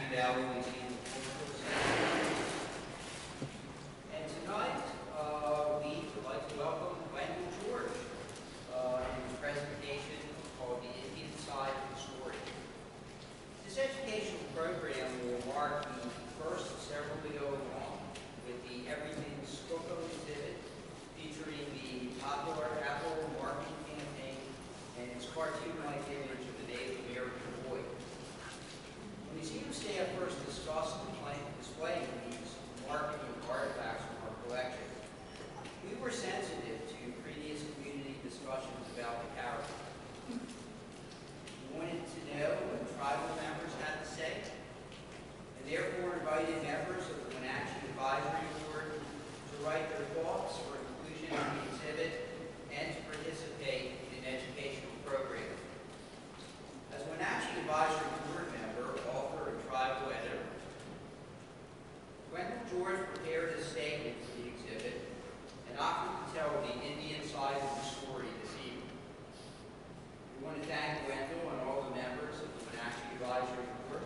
And tonight, we would like to welcome Wendell George in his presentation called The Indian Side of the Story. This educational program will mark the first of several to go along with the Everything Skoko exhibit featuring the popular Apple marketing campaign and its cartoon-like image of the Native American boy. The museum staff first discussed displaying these marketing artifacts from our collection. We were sensitive to previous community discussions about the character. We wanted to know what tribal members had to say, and therefore invited members of the Wenatchee Advisory Board to write their thoughts for inclusion in the exhibit and to participate in an educational program. As Wenatchee Advisory Board member, author, and tribal editor, Wendell George prepared a statement for the exhibit and opted to tell the Indian side of the story this evening. We want to thank Wendell and all the members of the Wenatchee Advisory Board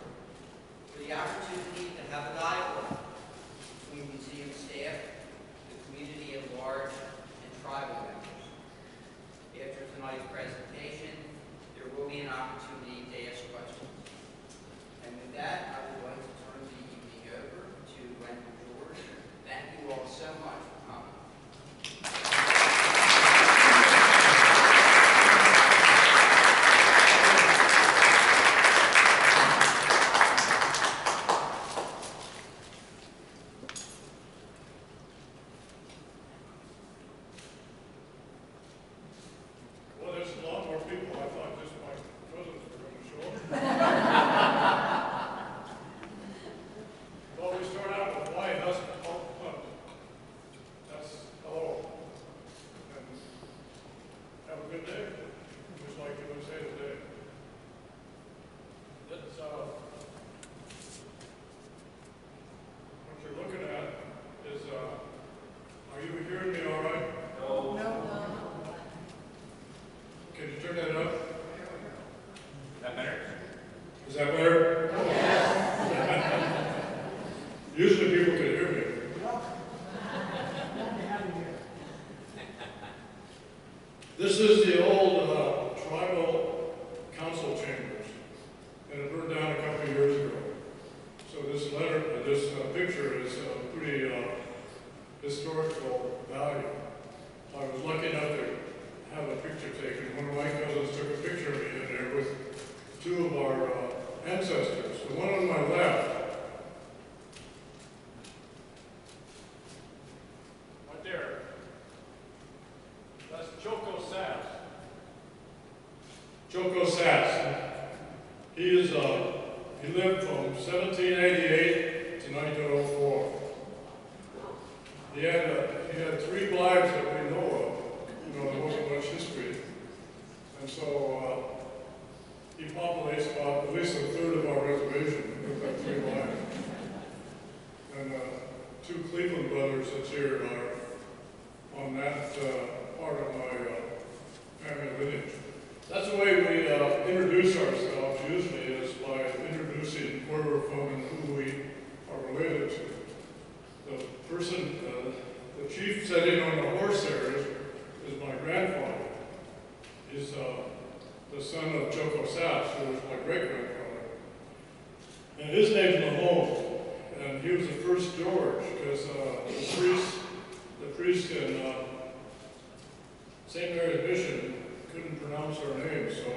for the opportunity to have a dialogue between museum staff, the community at large, and tribal members. After tonight's presentation, there will be an opportunity to ask questions. And with that, I would like to turn the evening over to Wendell George. Thank you all so much for coming. Well, there's a lot more people. I thought just my cousins were going to show up. Well, we start out with why doesn't Hulk hunt? That's hello. And have a good day, just like you would say today. It's, what you're looking at is, are you hearing me all right? No. Can you turn that up? Is that better? Is that better? Usually people can hear me. This is the old tribal council chambers, and it burned down a couple of years ago. So this picture is pretty historical value. I was lucky enough to have a picture taken. One of my cousins took a picture of me in there with two of our ancestors. The one on my left, right there, that's Choco Sass. Choco Sass. He lived from 1788 to 1904. He had three wives that we know of. There wasn't much history. And so he populates about at least a third of our reservation with that three wives. And two Cleveland brothers that's here are on that part of my family lineage. That's the way we introduce ourselves usually, is by introducing where we're from and who we are related to. The person, the chief sitting on the horse there is my grandfather. He's the son of Choco Sass, who was my great-grandfather. And his name's Mahone, and he was the first George, because the priest in St. Mary's Mission couldn't pronounce our name, so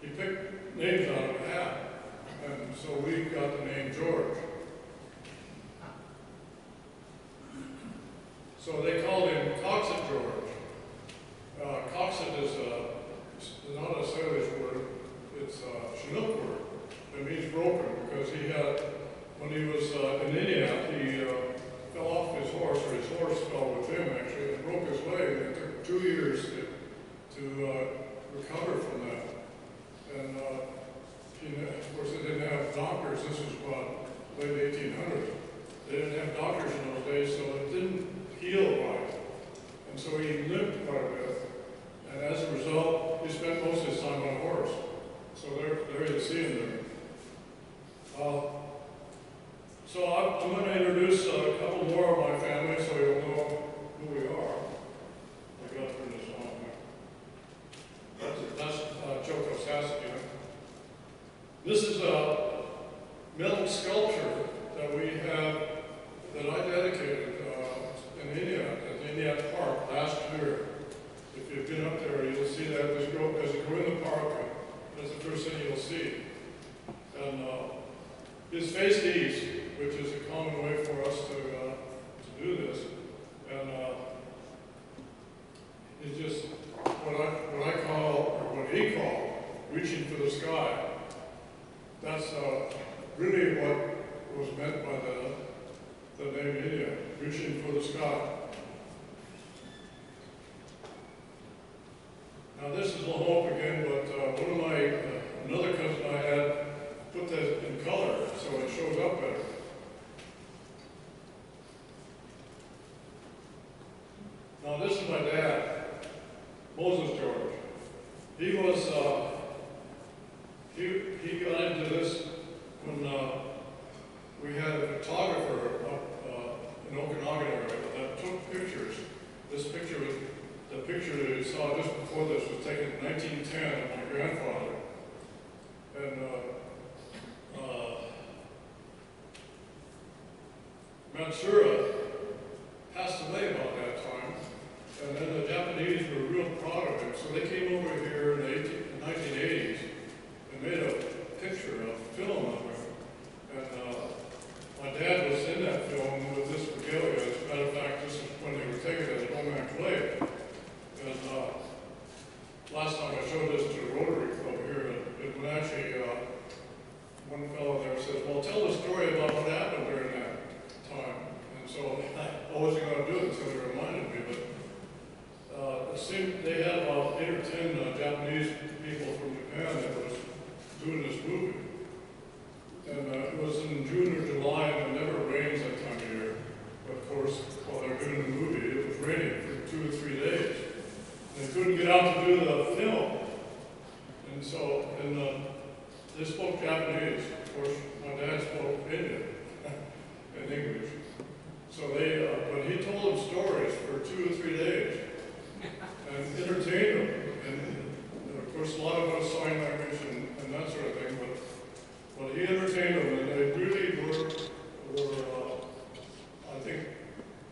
he picked names out of a hat, and so we got the name George. So they called him Coxet George. Coxet is not a Salish word, it's a Chinook word. It means broken, because he had, when he was in India, he fell off his horse, or his horse fell with him actually, and broke his leg. It took 2 years to recover from that. And of course, they didn't have doctors. This was about late 1800s. They didn't have doctors in those days, so it didn't heal right. And so he limped quite a bit. And as a result, he spent most of his time on a horse. So there you see him there. Pasadena. This is a metal sculpture that we have, that I dedicated in India, at the Indiana Park last year. If you've been up there, you'll see that as you go in the park, that's the first thing you'll see. And it's faced east, which is a common way for us to do this. And it's just what I call, or what he called, reaching for the sky. That's really what was meant by the name India, reaching for the sky. Now this is La Hope again, but one of my, another cousin I had put that in color so it shows up better. Now this is my dad, Moses George. He was, he got into this when we had a photographer up in Okanagan area that took pictures. This picture was, the picture that you saw just before this was taken in 1910 of my grandfather. And Matsura passed away about that time. And then the Japanese were real proud of him, so they came over here in the 1980s and made a picture, a film of him. And my dad was in that film with this regalia. As a matter of fact, this is when they were taken at Lomax Lake. And last time I showed this to the Rotary Club here, it would actually, one fellow there says, well, tell the story about what happened during that time. And so I wasn't going to do it until he reminded me, but it seemed they had about 8 or 10 Japanese people from Japan that was doing this movie. And it was in June or July, and it never rains that time of year. But of course, while they were doing the movie, it was raining for 2 or 3 days. They couldn't get out to do the film. And so, they spoke Japanese. Of course, my dad spoke Indian and English. So but he told them stories for 2 or 3 days and entertained them. And of course, a lot of us sign language and that sort of thing, but he entertained them, and they really were I think,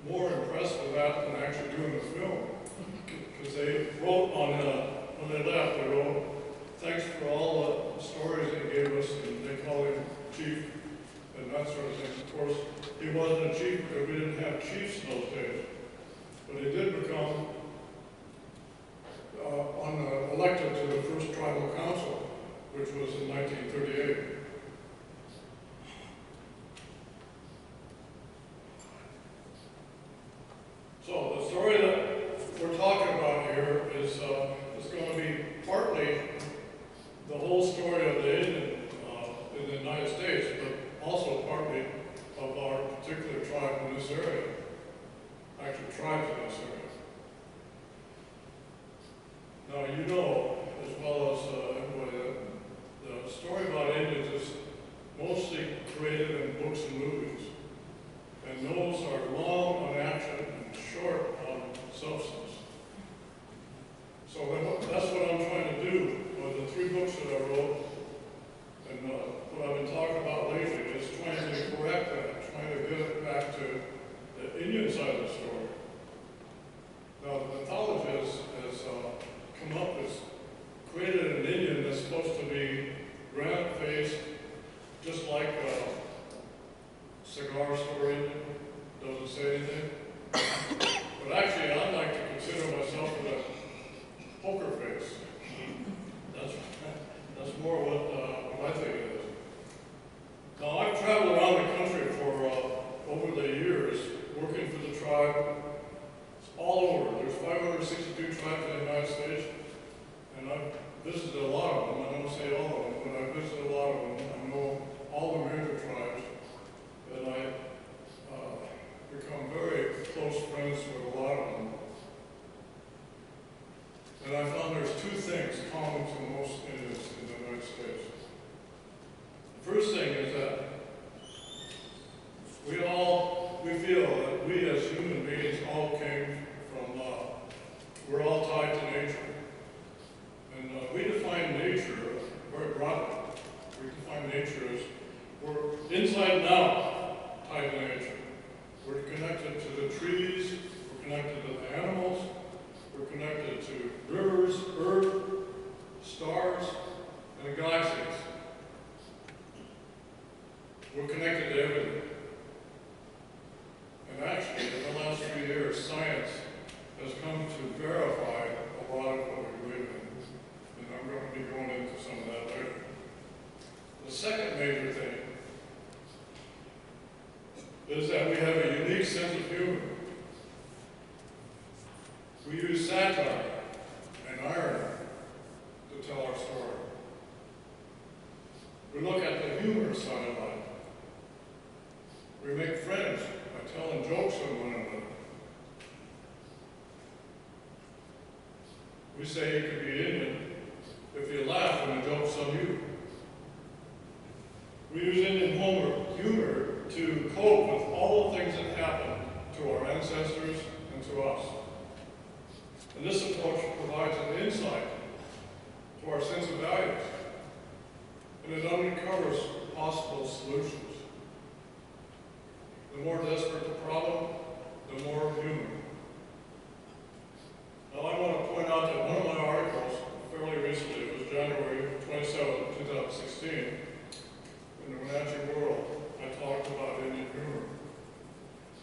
more impressed with that than actually doing the film. Because they wrote when they left, they wrote, thanks for all the stories they gave us, and they called him Chief and that sort of thing. Of course, he wasn't a chief because we didn't have chiefs in those days. But he did become elected to the first tribal council, which was in 1938. So the story that we're talking about here is going to be partly the whole story of the Indian in the United States, but also partly of our particular tribe in this area, actually tribes in this area. Now you know, as well as everybody, that the story about Indians is mostly created in books and movies. And those are long on action and short on substance. So that's what I'm trying to do with the 3 books that I wrote. And what I've been talking about lately is trying to correct that, trying to get it back to the Indian side of the story. Now, the mythologist has come up with, created an Indian that's supposed to be round-faced, just like cigar story, doesn't say anything. But actually, I'd like to consider myself with a poker face. That's more what I think it is. We're connected to the trees, we're connected to the animals, we're connected to rivers, earth, stars, and galaxies. We're connected to everything. And actually, in the last few years, science has come to verify a lot of what we believe in. And I'm going to be going into some of that later. The second major thing is that we have a unique sense of humor. We use satire and irony to tell our story. We look at the humorous side of life. We make friends by telling jokes on one another. We say you could be Indian if you laugh when the joke's on you. We use Indian humor to cope with all the things that happened to our ancestors and to us. And this approach provides an insight to our sense of values, and it uncovers possible solutions. The more desperate the problem, the more human. Now I want to point out that one of my articles, fairly recently, it was January 27, 2016, in the Wenatchee World, I talked about Indian humor.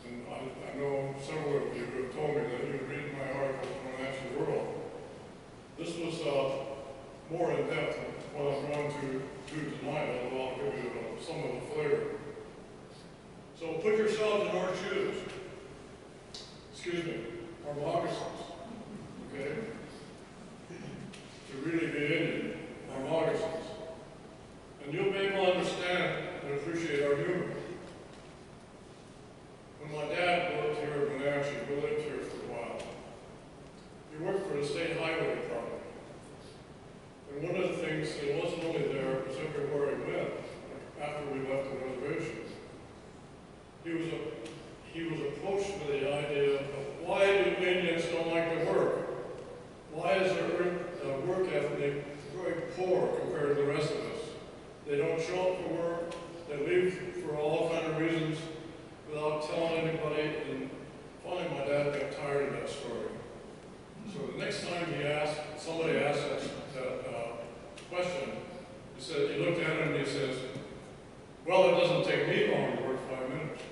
And I know several of you have told me that you read my article in the Wenatchee World. This was more in depth than what I'm going to do tonight, although I'll give you some of the flavor. So put yourselves in our shoes. Excuse me, our moccasins. Okay? To really be Indian, our moccasins. And you'll be able to understand and appreciate our humor. When my dad worked here in Wenatchee, we lived here for a while. He worked for the state highway department. And one of the things that wasn't only there, it was everywhere he went after we left the reservation. He was approached with the idea of why do Indians don't like to work? Why is their work ethic very poor compared to the rest of us? They don't show up for work, they leave for all kinds of reasons without telling anybody, and finally my dad got tired of that story. So the next time somebody asked that question, he looked at him and he says, well, it doesn't take me long to work 5 minutes.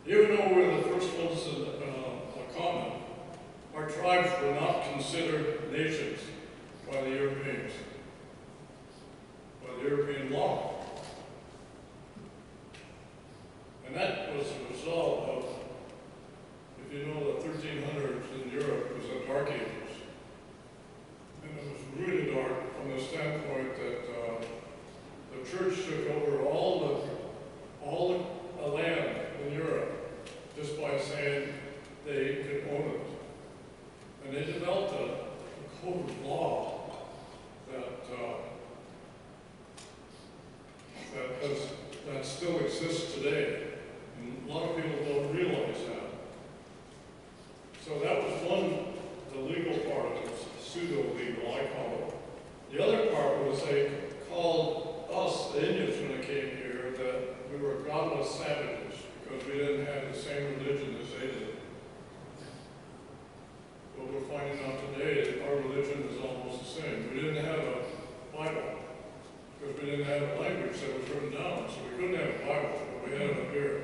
Even though we're the first ones in a continent, our tribes were not considered nations by the Europeans, by the European law. And that was a result of, if you know, the 1300s in Europe was the Dark Ages. And it was really dark from the standpoint that the church took over all the land in Europe just by saying they could own it. And they developed a code of law that still exists today. And a lot of people don't realize that. So that was the legal part of it, pseudo-legal, I call it. The other part was they called us, the Indians, when they came here, that we were godless savages because we didn't have the same religion as they did. But we're finding out today that our religion is almost the same. We didn't have a Bible because we didn't have a language that was written down, so we couldn't have a Bible, but we had it up here.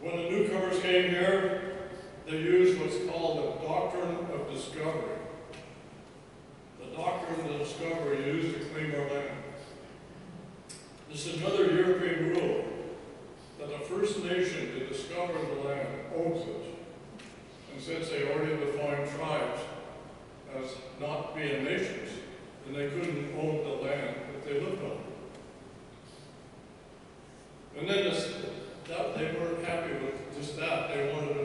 When the newcomers came here, they used what's called the doctrine of discovery. The doctrine of discovery used to claim our land. This is another European rule, that the first nation to discover the land owns it. And since they already defined tribes as not being nations, then they couldn't own the land that they lived on. And then they weren't happy with just that. They wanted to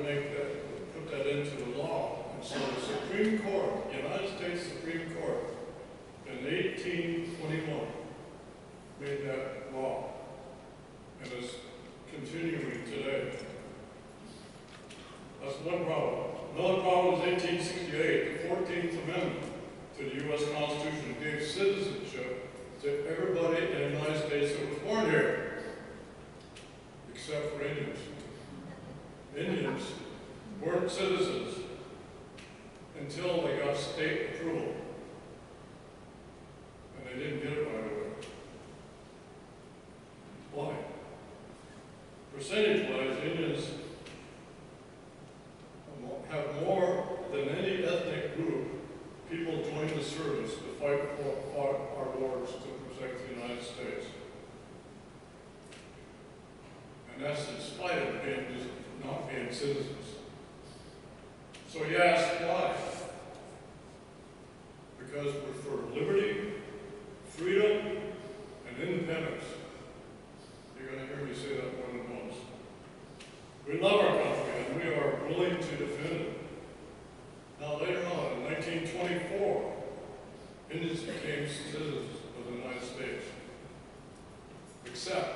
put that into the law. And so the Supreme Court, the United States Supreme Court, in 1821, made that law. And it's continuing today. That's one problem. Another problem to the U.S. Constitution gave citizenship to everybody in the United States that was born here, except for Indians. Indians weren't citizens until they got state approval. And they didn't get it right away. Why? Percentage-wise, Indians have more than any ethnic group people join the service to fight for our wars to protect the United States. And that's in spite of not being citizens. So you ask why? Because we're for liberty, freedom, and independence. You're going to hear me say that more than once. We love our country, and we are willing to defend it. Now, later on, in 1924, Indians became citizens of the United States, except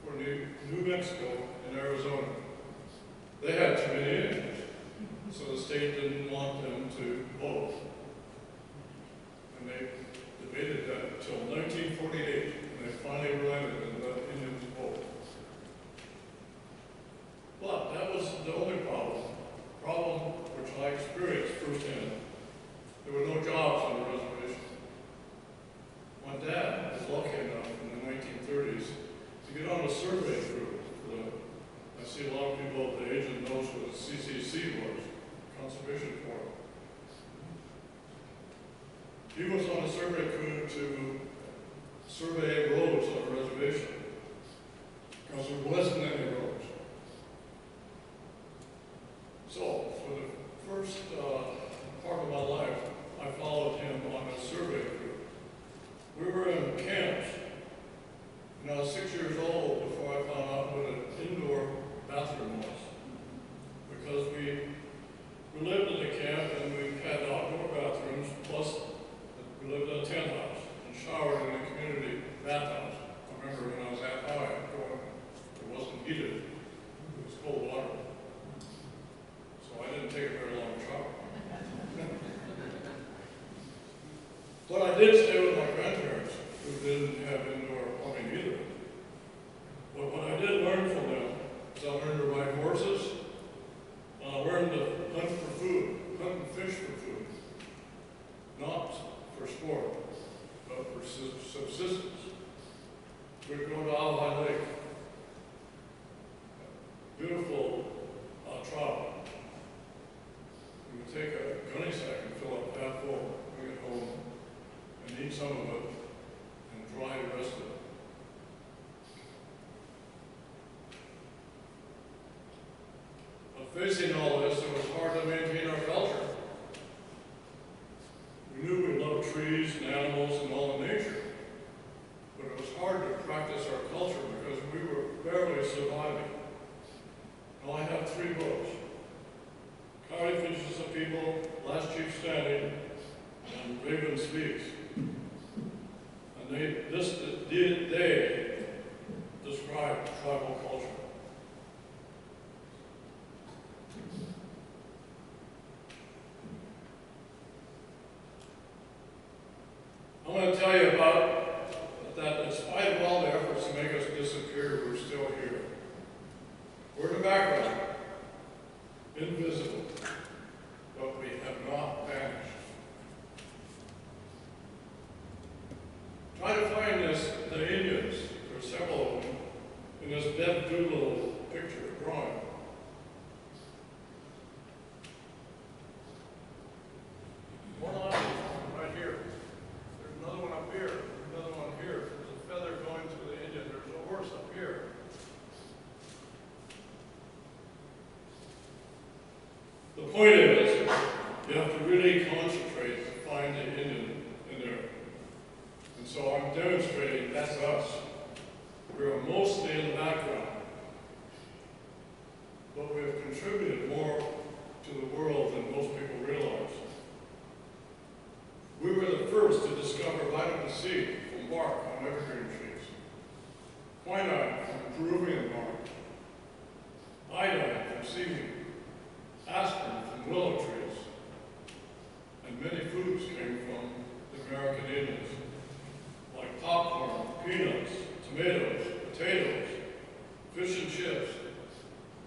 for New Mexico and Arizona. They had too many Indians, so the state didn't want them to vote. And they debated that until 1948, and they finally relented and let Indians vote. But that was the only problem which I experienced firsthand. There were no jobs on the reservation. My dad was lucky enough in the 1930s to get on a survey crew for I see a lot of people at the age of knows what the CCC was, Conservation Corps. He was on a survey crew to survey roads on the reservation because there wasn't any roads. So, for the first part of my life, I followed him on a survey crew. We were in camps, and I was 6 years old before I found out what an indoor bathroom was. Because we lived in a camp and we had outdoor bathrooms, plus we lived in a tent house and showered in a community bathhouse. I remember when I was that high, it wasn't heated, it was cold water. So I didn't take a very long shower. But I did stay with my grandparents, who didn't have indoor plumbing either. But what I did learn from them is I learned to ride horses, and I learned to hunt for food, hunt and fish for food. Not for sport, but for subsistence. We'd go to Alhi Lake. Beautiful trout. We would take a gunny sack and fill up half full, bring it home, and eat some of it, and dry the rest of it. But facing all this, it was hard to maintain our culture. We knew we loved trees and animals and all of nature, but it was hard to practice our culture because we were barely surviving. Now I have 3 books. Coyote Fishes the People, Last Chief Standing, and Raven Speaks. And they describe tribal culture. I want to tell you about that in spite of all the efforts to make us disappear, we're still here. We're in the background, invisible, but we have not vanished. Try to find the Indians, there are several of them, in this Bev Doolittle picture, drawing. One eye right here. There's another one up here. There's another one here. There's a feather going to the Indian. There's a horse up here. The point is, you have to really concentrate to find the Indian in there. And so I'm demonstrating that's us. We're mostly in the background. But we have contributed more to the world than most people realize. We were the first to discover vitamin C from bark on evergreen trees, quinine from Peruvian bark, iodine from seaweed, aspirin from willow trees, and many foods came potatoes, fish and chips,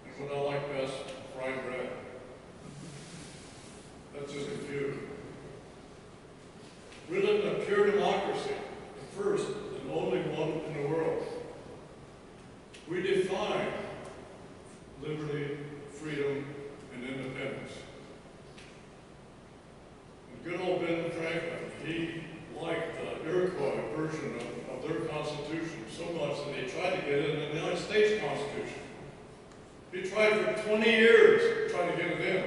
and what I like best, fried bread. That's just a few. We live in a pure democracy, the first and only one in the world. We define liberty, freedom, and independence. And good old Ben Franklin, he liked the Iroquois version of their Constitution so much that he tried to get it in the United States Constitution. He tried for 20 years trying to get it in.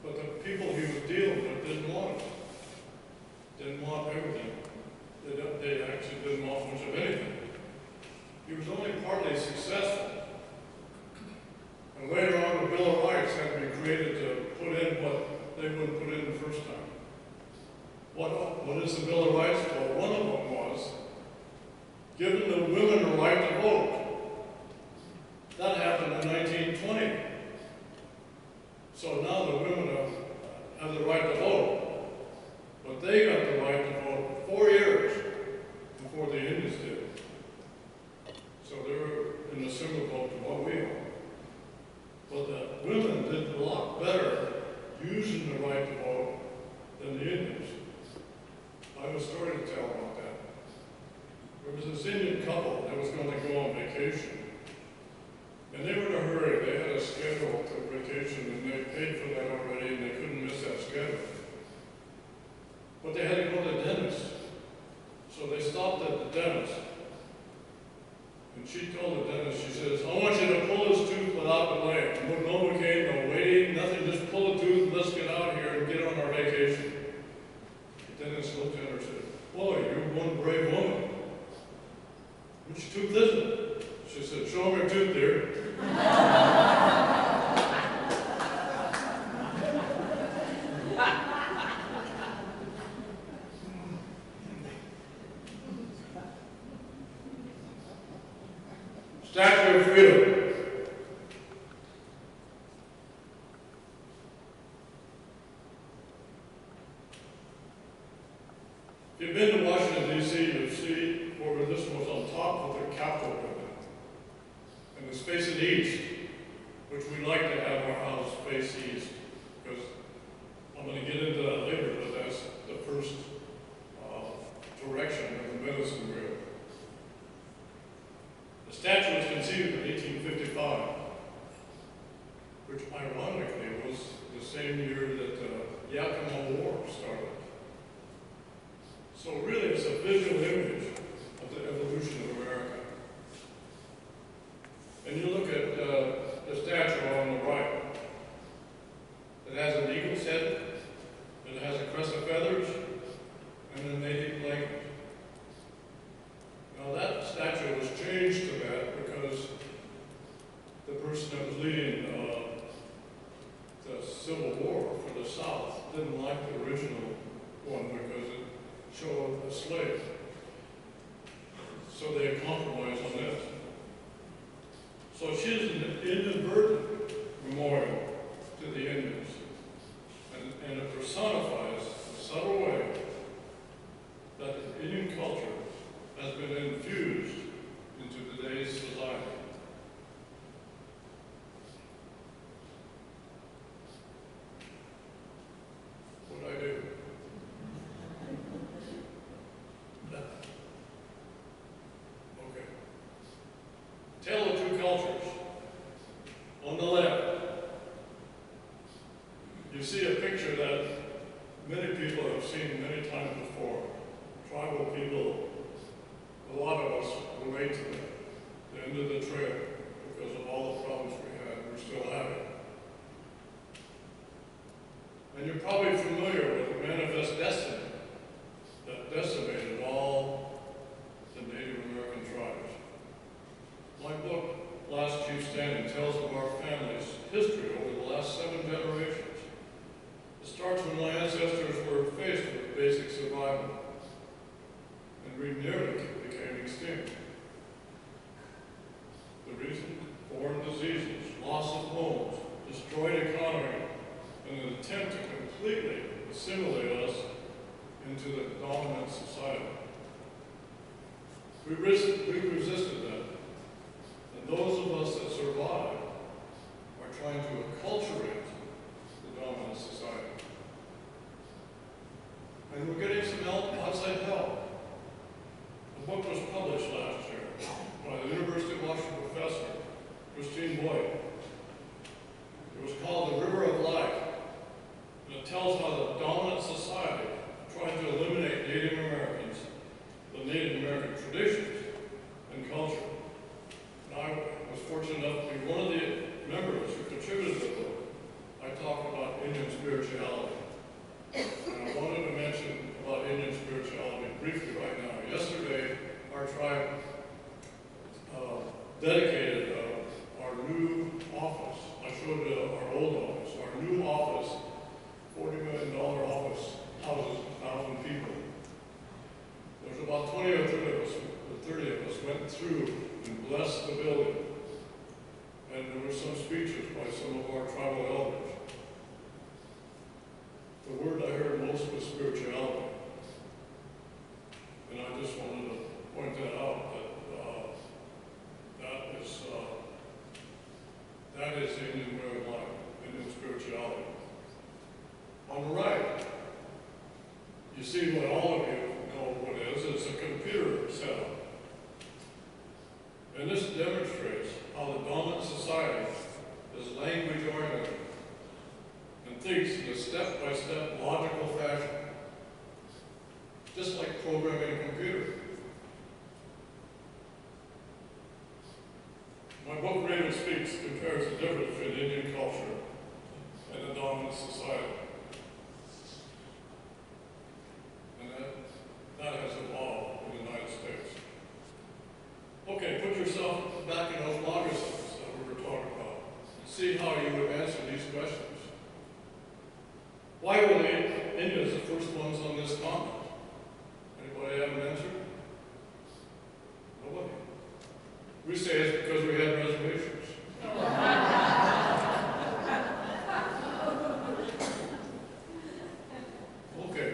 But the people he was dealing with didn't want it. Didn't want everything. They actually didn't want much of anything. He was only partly successful. And later on, the Bill of Rights had to be created to put in what they wouldn't put in the first time. What is the Bill of Rights? Well, one of them was giving the women the right to vote. That happened in 1920. So now the women have the right to vote, but they got the right to vote 4 years before the Indians did. So they're in a similar boat to what we are. But the women did a lot better using the right to vote than the Indians. I have a story to tell about that. There was this Indian couple that was going to go on vacation. And they were in a hurry. They had a schedule to vacation, and they paid for that already, and they couldn't miss that schedule. But they had to go to the dentist. So they stopped at the dentist. And she told the dentist, she says, I want you to pull this tooth without delay. No Novocaine, no waiting, nothing, just pull the tooth, let's get out here and get on our vacation. The dentist looked at her and said, boy, you're one brave woman. Which tooth is it? She said, show me your tooth, dear. Statue of Freedom. If you've been to Washington, D.C., you'll see where this was on top of the Capitol building. And it's facing east, which we like to have our house face east, because I'm going to get into that later, but that's the first direction of the medicine wheel. The statue was conceived in 1855, which ironically was the same year that the Yakima War started. So really it's a visual image of the evolution of America. And you look at the statue on the right. It has an eagle's head, it has a crest of feathers, and a native blanket. Now that statue was changed to that because the person that was leading the Civil War for the South didn't like the original one because it showed a slave. So they compromised on that. So she's an inadvertent memorial to the Indians. And it personifies a subtle way that the Indian culture has been infused into today's society. What do I do? Okay. Tale of two cultures. On the left, you see a picture that many people have seen many times before. Tribal people, a lot of us relate to that. The end of the trail, because of all the problems we had, we're still having. And you're probably familiar with the Manifest Destiny that decimated all the Native American tribes. My book, Last Chief Standing, tells of our family's history over the last 7 generations. It starts when my ancestors were faced with basic survival, and we nearly became extinct. The reason? Foreign diseases, loss of homes, destroyed economy, and an attempt to completely assimilate us into the dominant society. We resisted dedicated our new office. I showed our old office. Our new office, $40 million office, houses 1,000 people. There's about 20 or 30 of us went through and blessed the building. And there were some speeches by some of our tribal elders. The word I heard most was spirituality. And I just wanted to point that out, that is the Indian way of life, Indian spirituality. On the right, you see what all of you know what it is. It's a computer setup. And this demonstrates how the dominant society is language oriented and thinks in a step-by-step logical fashion, just like programming a computer. My book, Raven Speaks, compares the difference between Indian culture and the dominant society. And that has evolved in the United States. Okay, put yourself back in those moccasins that we were talking about. See how you would answer these questions. Why were the Indians the first ones on this continent? Anybody have an answer? Nobody. We say it's because we had reservations. Okay,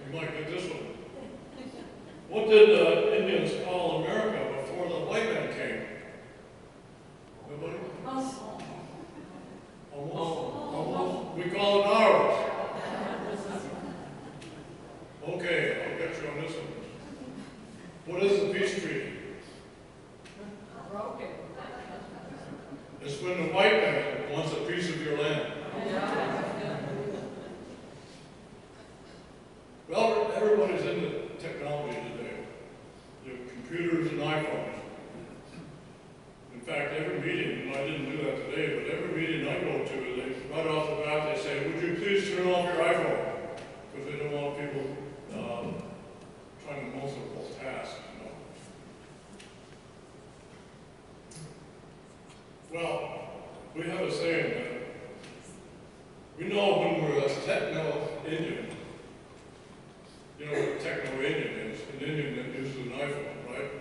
you might get this one. What did the Indians call America before the white man came? Nobody? Almost. Almost. We call it ours. Okay, I'll get you on this one. What is the peace treaty? It's when the white man wants a piece of your land. Well, everybody's into technology today. You have computers and iPhones. In fact, every meeting, and I didn't do that today, but every meeting I go to, they right off the bat, they say, would you please turn off your iPhone? Because they don't want people trying multiple tasks, you know. Well, we have a saying that we know when we're a techno-Indian. You know what a techno-Indian is? An Indian that uses an iPhone, right?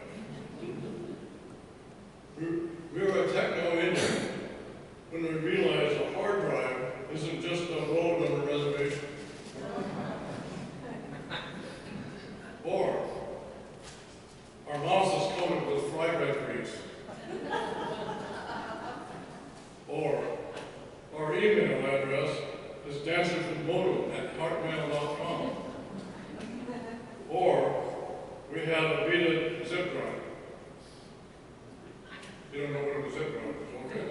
We're a techno-Indian when we realize a hard drive isn't just a road on a reservation. Or our mouse is coated with fry bread grease. Or our email address is dancerswithmodem@heartmail.com. Or we have a Vita zip drive. You don't know what a zip drive is, okay.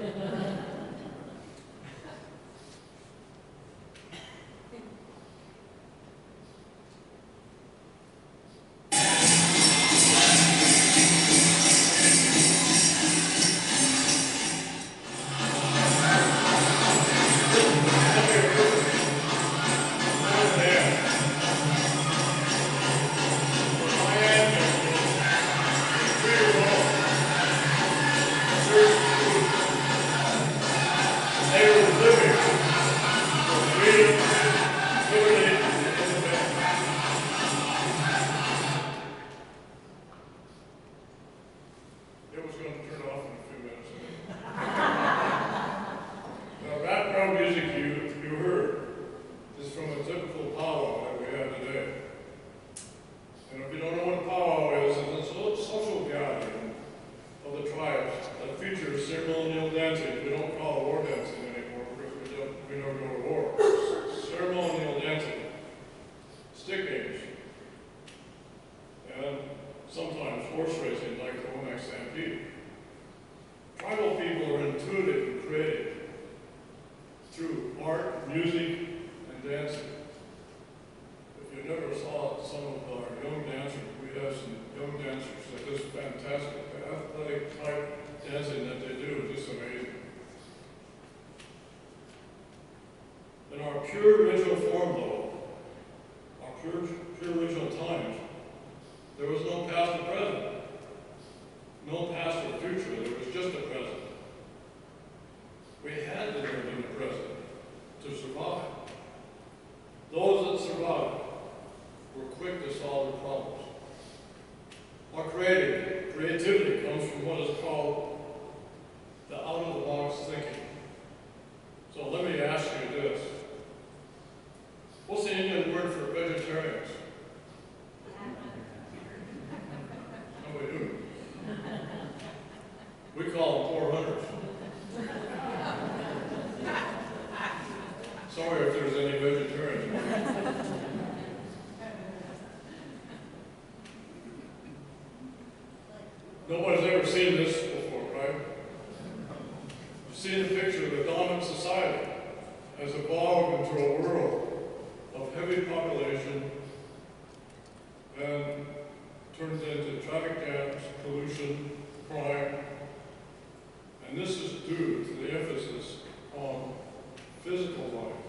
There was no past or present, no past or future. There was just a president. We had to need a president to survive. Those that survived were quick to solve their problems. Our creativity comes from what is called the out-of-the-box thinking. So let me ask you this. What's the Indian word for vegetarians? Nobody knew. We call them poor hunters. Sorry if there's any vegetarians. Nobody's ever seen this before, right? You've seen the picture of the dominant society has evolved into a world of heavy population and turns into traffic jams, pollution, crime, and this is due to the emphasis on physical life,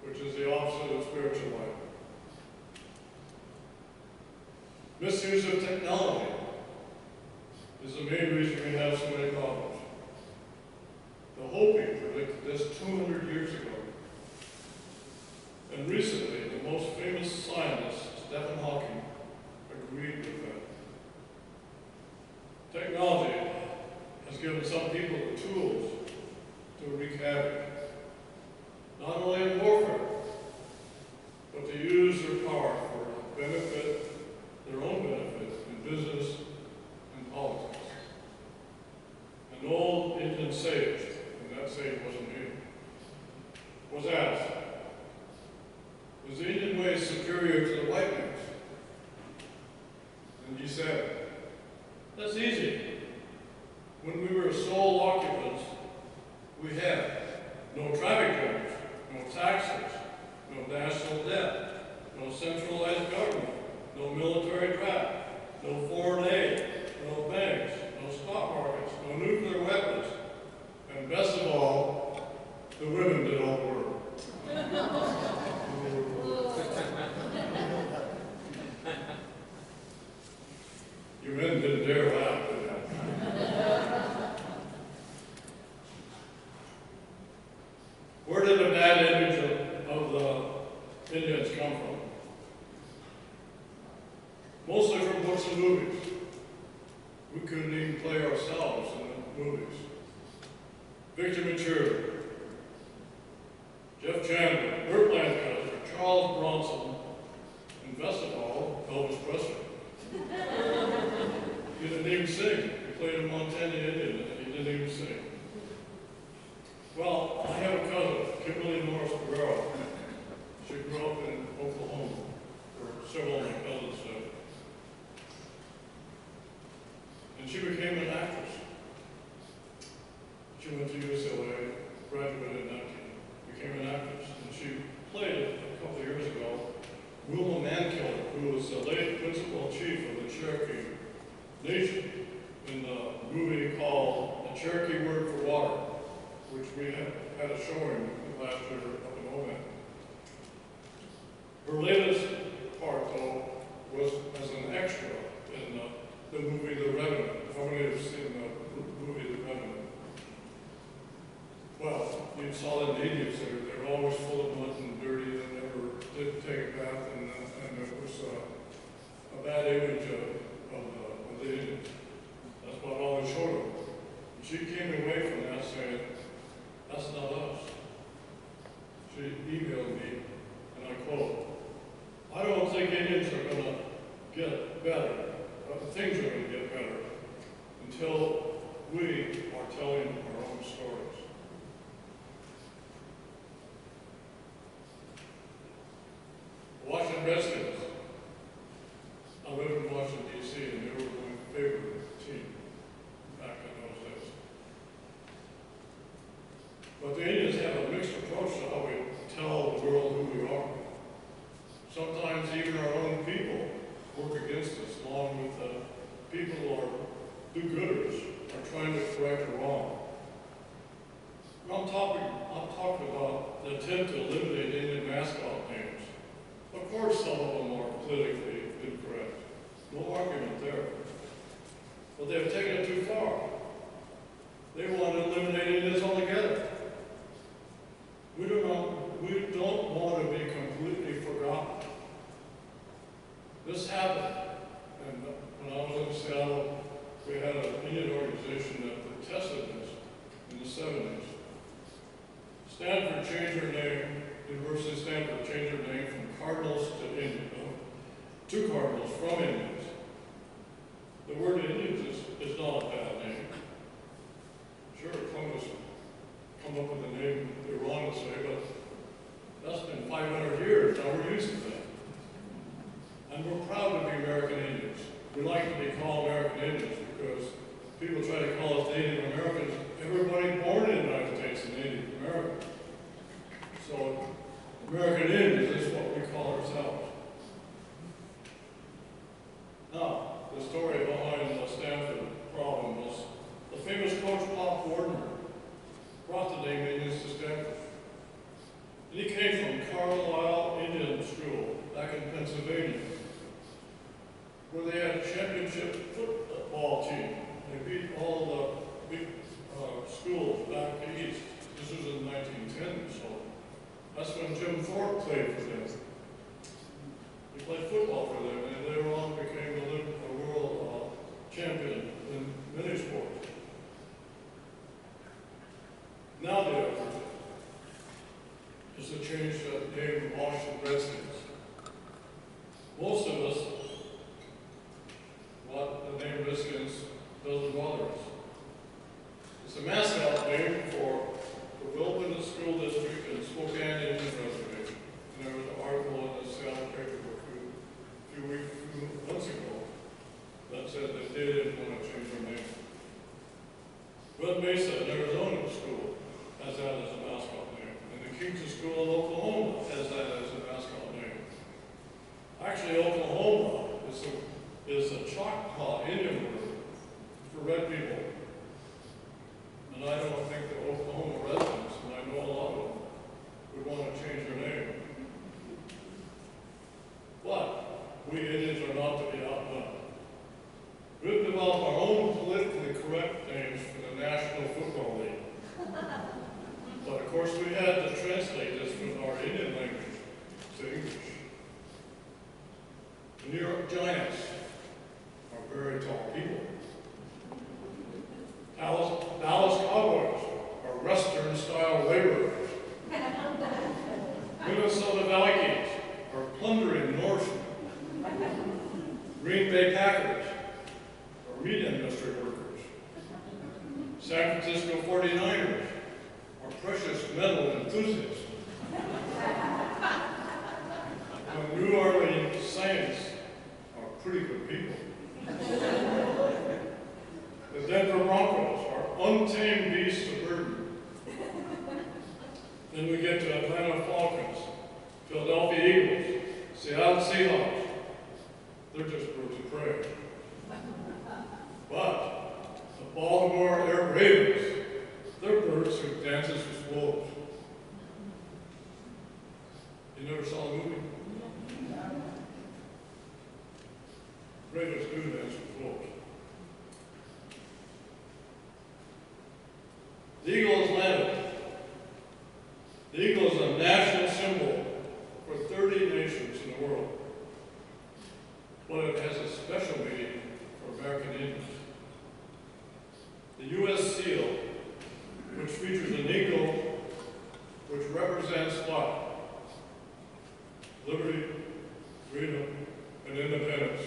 which is the opposite of spiritual life. Misuse of technology is the main reason we have so many problems. The Hopi predicted this 200 years ago. And recently, the most famous scientist, Stephen Hawking, agreed with that. Technology has given some people the tools to wreak havoc, not only in warfare, but to use their power for benefit, their own benefit in business and politics. An old Indian sage, and that sage wasn't me, was asked, was the Indian way superior to the white man's? And he said, that's easy. When we were sole occupants, we had no traffic jams, no taxes, no national debt, no centralized government, no military draft, no foreign aid, no banks, no stock markets, no nuclear weapons, and best of all, the women did all the work. You men didn't dare laugh, did you? Where did the bad image of the Indians come from? Mostly from books and movies. We couldn't even play ourselves in the movies. Victor Mature, Jeff Chandler, Burt Lancaster, Charles Bronson, and best of all, Elvis Presley. He didn't even sing. He played a Montana Indian and he didn't even sing. Well, I have a cousin, Kimberly Norris Guerrero. She grew up in Oklahoma, where several of my cousins said. And she became an actress. She went to UCLA, graduated in 19, became an actress. And she played a couple of years ago Wilma Mankiller, who was the late principal chief of the Cherokee Nation in the movie called The Cherokee Word for Water, which we had a showing last year up in Oman. Her latest part, though, was as an extra in the movie The Revenant. How many have seen the movie The Revenant? Well, you saw the natives, they're always full of mud and dirty, they never did take a bath, and it was a bad image of the Indians. That's what all they showed them. She came away from that saying, that's not us. She emailed me, and I quote, I don't think Indians are going to get better, but things are going to get better until we are telling our own stories. Washington Redskins. I lived in Washington, D.C., and they were my favorite team back in those days. But the Indians have a mixed approach to how we tell the world who we are. Sometimes even our own people work against us, along with the people who are do-gooders, are trying to correct a wrong. I'm talking about the attempt to eliminate Indian mascot names. Of course, some of them are politically incorrect. No argument there. But they've taken it too They want to eliminate Indians altogether. We don't want to be completely forgotten. This happened, and when I was in Seattle, we had an Indian organization that protested this in the 70s. Stanford changed their name, University of Stanford changed their name from Cardinals to Cardinals from Indians. The word Indians is not a bad name. Sure, Columbus come up with a name they wrong to say, but that's been 500 years, now we're used to that. And we're proud to be American Indians. We like to be called American Indians because people try to call us Native Americans. Everybody born in the United States is Native American. So American Indians is what we call ourselves. Now, the story behind the Stanford problem was the famous coach Pop Gardner brought the name Indians to Stanford. And he came from Carlisle Indian School back in Pennsylvania, where they had a championship football team. They beat all the big schools back east. This was in the 1910s, so that's when Jim Thorpe played for them. He played football for them, and later on became a world champion in many sports. Now the effort is to change the name of Washington Redskins. Most of us, what the name Redskins doesn't bother us. It's a mascot name for the Wilpin School District and Spokane Indian Reservation. And there was an article in the Seattle paper a few months ago that said that they didn't want to change their name. Red Mesa in Arizona School has that as a mascot name. And the Kingston School in Oklahoma has that as a mascot name. Actually, Oklahoma is a Choctaw Indian word for red people. And I don't think the Oklahoma residents, and I know a lot of them, would want to change their name. But we Indians are not to be outdone. We've developed our own politically correct names for the National Football League. But of course we had to translate this from our Indian language to English. The New York Giants are very tall people. Dallas Cowboys are Western-style laborers. Minnesota Vikings are plundering Norsemen. Green Bay Packers are meat industry workers. San Francisco 49ers are precious metal enthusiasts. And New Orleans Saints are pretty good people. The Denver Broncos are untamed beasts of burden. Then we get to Atlanta Falcons, Philadelphia Eagles, Seattle Seahawks. They're just birds of prey. But the Baltimore Air Ravens, they're birds who dances with wolves. You never saw the movie? Ravens do dance with wolves. The eagle is landed. The eagle is a national symbol for 30 nations in the world. But it has a special meaning for American Indians. The U.S. seal, which features an eagle, which represents what? Liberty, freedom, and independence.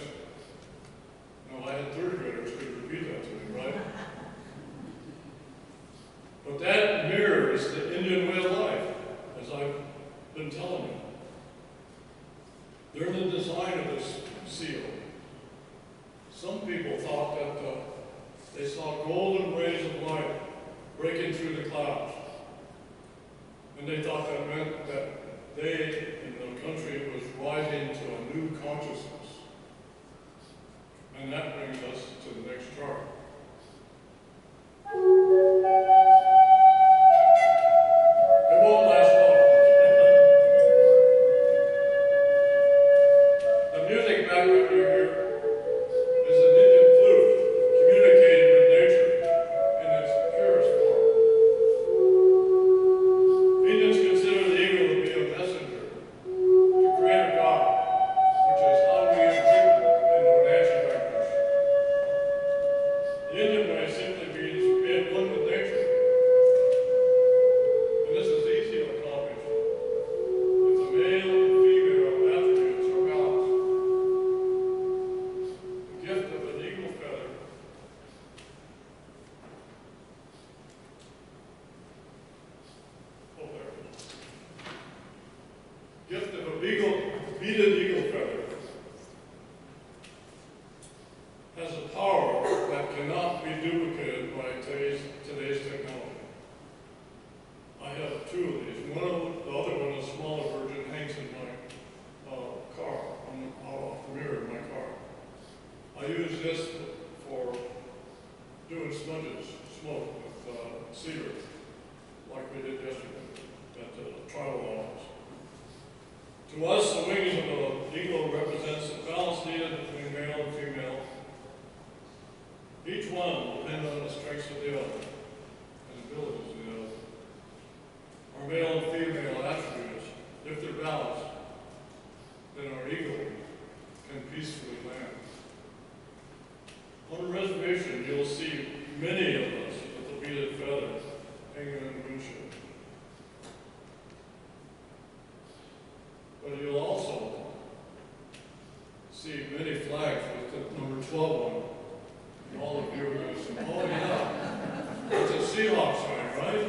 Now, I had third graders who could repeat that to me, right? But that The Indian way simply means being one with nature. And this is easy to accomplish. If the male and female attributes are balanced, the gift of an eagle feather gift of a beaded eagle feather has a power that cannot be duplicated by today's technology. I have two of these. The other one, a smaller version, hangs in my car, on the mirror of my car. I use this for doing smoke with cedar, like we did yesterday at the tribal office. To us, the wings of an eagle represents the balance needed between male and female. Each one depends on the strengths of the other and abilities of the other. Our male and female attributes, if they're balanced, then our eagle can peacefully land. On a reservation, you'll see many of us with a beaded feather hanging in the windshield. But you'll also see many flags with the number 12 on it. And all of you are going to say, oh yeah, that's a Seahawk sign, right?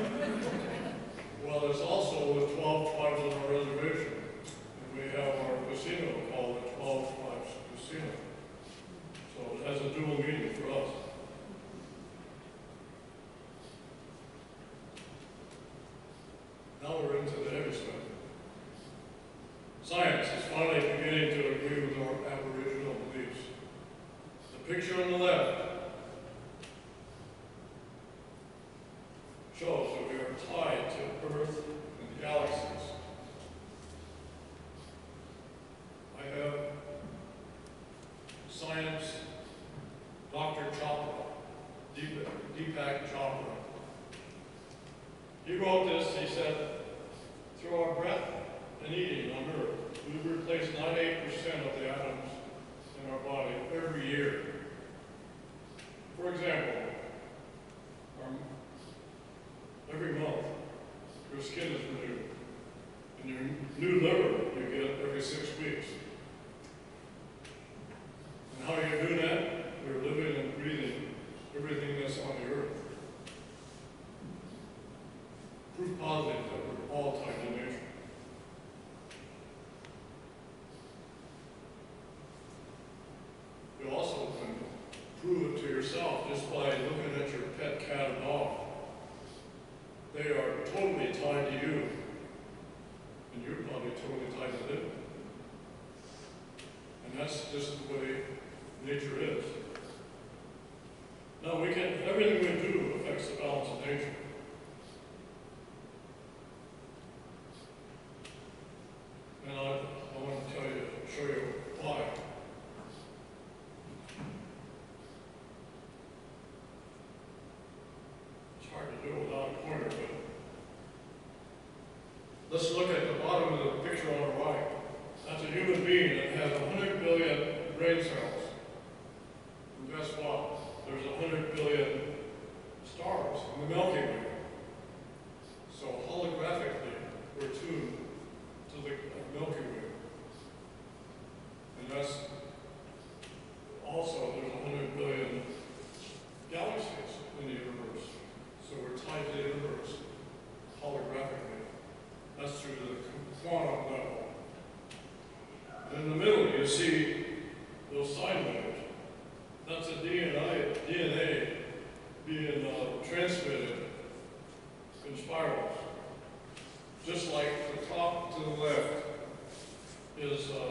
Well, there's also the 12 tribes on our reservation. And we have our casino called the 12 Tribes Casino. So it has a dual meaning for us. Now we're into the heavy stuff. Science is finally beginning to agree with our Aboriginal beliefs. The picture on the left shows that we are tied to Earth and galaxies. I have science Dr. Chopra, Deepak Chopra. He wrote this, he said, through our breath and eating on Earth, we replace 98% of the atoms in our body every year. For example, every month, your skin is renewed. And your new liver you get every 6 weeks. And how do you do that? We're living and breathing everything that's on the earth. Proof positive that we're all tied to nature. You also can prove it to yourself just by looking at your pet cat or dog. They are totally tied to you, and you're probably totally tied to them. And that's just the way nature is. Now everything we do affects the balance of nature. And I want to show you why. It's hard to do without a pointer, but let's look at the bottom of the picture on the right. That's a human being that has 100 billion brain cells. And guess what? There's 100 billion stars in the Milky Way. So holographically, we're tuned to the Milky Way. And that's also, there's 100 billion galaxies in the universe. So we're tied to the universe holographically. That's through the quantum level. And in the middle, you see those sine waves. That's the DNA being transmitted in spirals. Just like the top to the left is the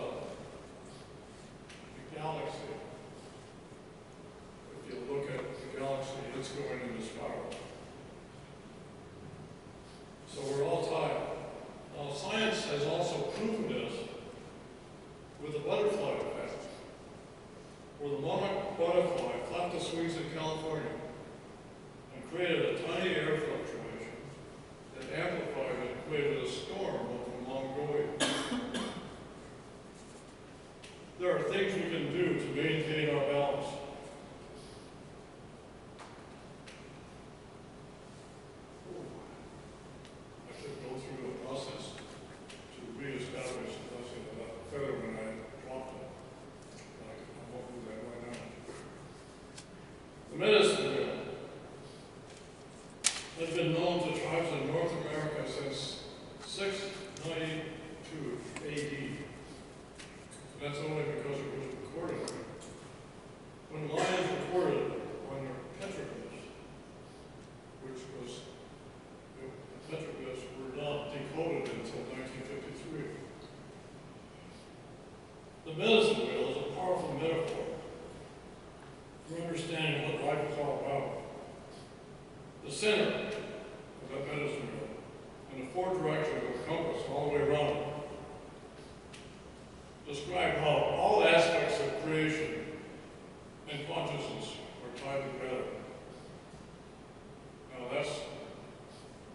galaxy. If you look at the galaxy, it's going in a spiral. So we're all tied. Now, science has also proven this with the butterfly effect, where the monarch butterfly flapped its wings in California and created a tiny air fluctuation that amplified and created a storm over Mongolia. There are things we can do to maintain our balance. life is all about. The center of that medicine wheel, and the four directions of the compass all the way around, describe how all aspects of creation and consciousness are tied together. Now that's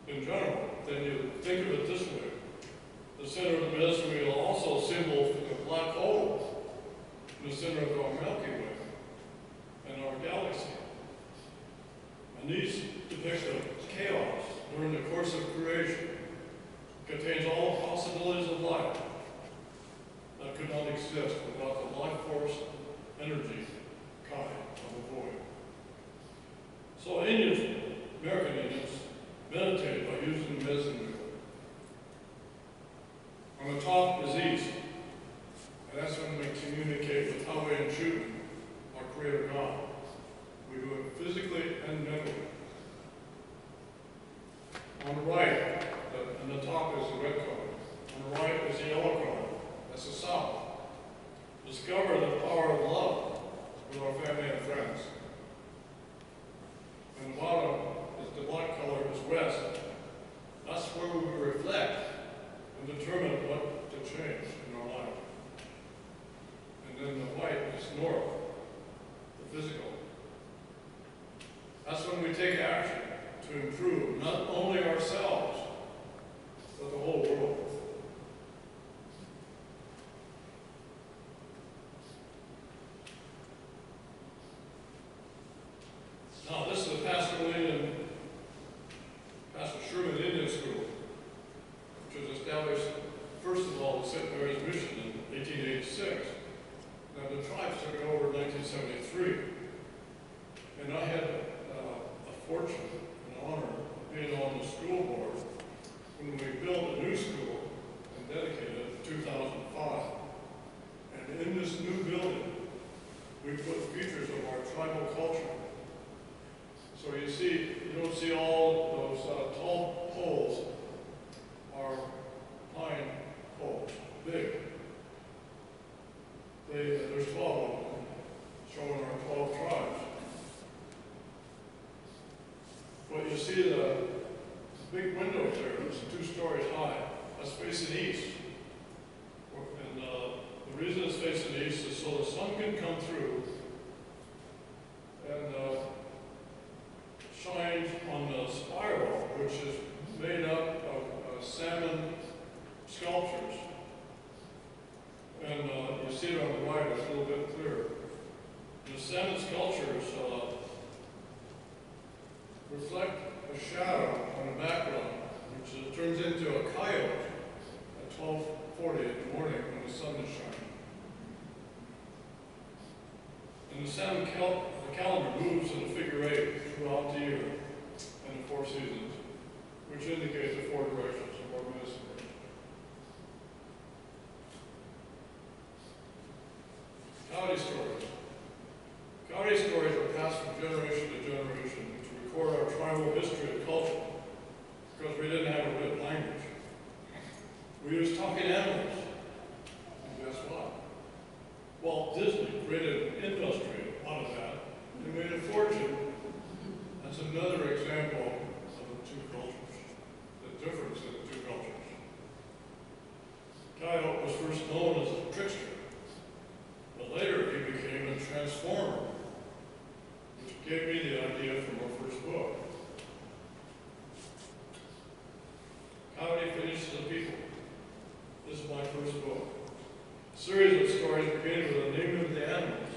in general. Then you think of it this way. The center of the medicine wheel also symbols the black hole in the center of our Milky Way and our galaxy. And these depict the chaos during the course of creation. Contains all the possibilities of life that could not exist without the life force energy kind of the void. So Indians, American Indians, meditate by using the medicine wheel. On the top is east, and that's when we communicate with Yahweh and Shun, our Creator God. We do it physically and mentally. On the right, and the top is the red card. On the right is the yellow card. That's the south. Discover the power of love with our family and friends. And the bottom is the black color is west. That's where we reflect and determine what to change in our life. And then the white is north, the physical. That's when we take action to improve not only ourselves, but the whole world. Now, this is the Pastor Sherman Indian School, which was established, first of all, in St. Mary's Mission in 1886. Now, the tribes took it over in 1973. And I had a fortune and honor of being on the school board when we built a new school and dedicated it in 2005. And in this new building, we put features of our tribal culture. So you see, you don't see all those tall poles are pine poles, big. There's 12 of them, showing our 12 tribes. But you see the big windows there, it's 2 stories high. That's facing east. And the reason it's facing east is so the sun can come through and shine on the spiral, which is made up of salmon sculptures. And you see it on the right, it's a little bit clearer. The salmon sculptures reflect a shadow on the background, which turns into a coyote at 12:40 in the morning when the sun is shining. And the salmon calendar moves in a figure 8 throughout the year and the 4 seasons, which indicate the 4 directions of our medicine. Coyote stories. Coyote stories are passed from generation to generation to record our tribal history and culture, because we didn't have a written language. We used talking animals. And guess what? Walt Disney created an industry out of that and made a fortune. That's another example of the 2 cultures, the difference in the 2 cultures. Coyote was first known as a trickster. But later he became a transformer, which gave me the idea from our first book. Coyote finishes the people. This is my first book. A series of stories began with the name of the animals.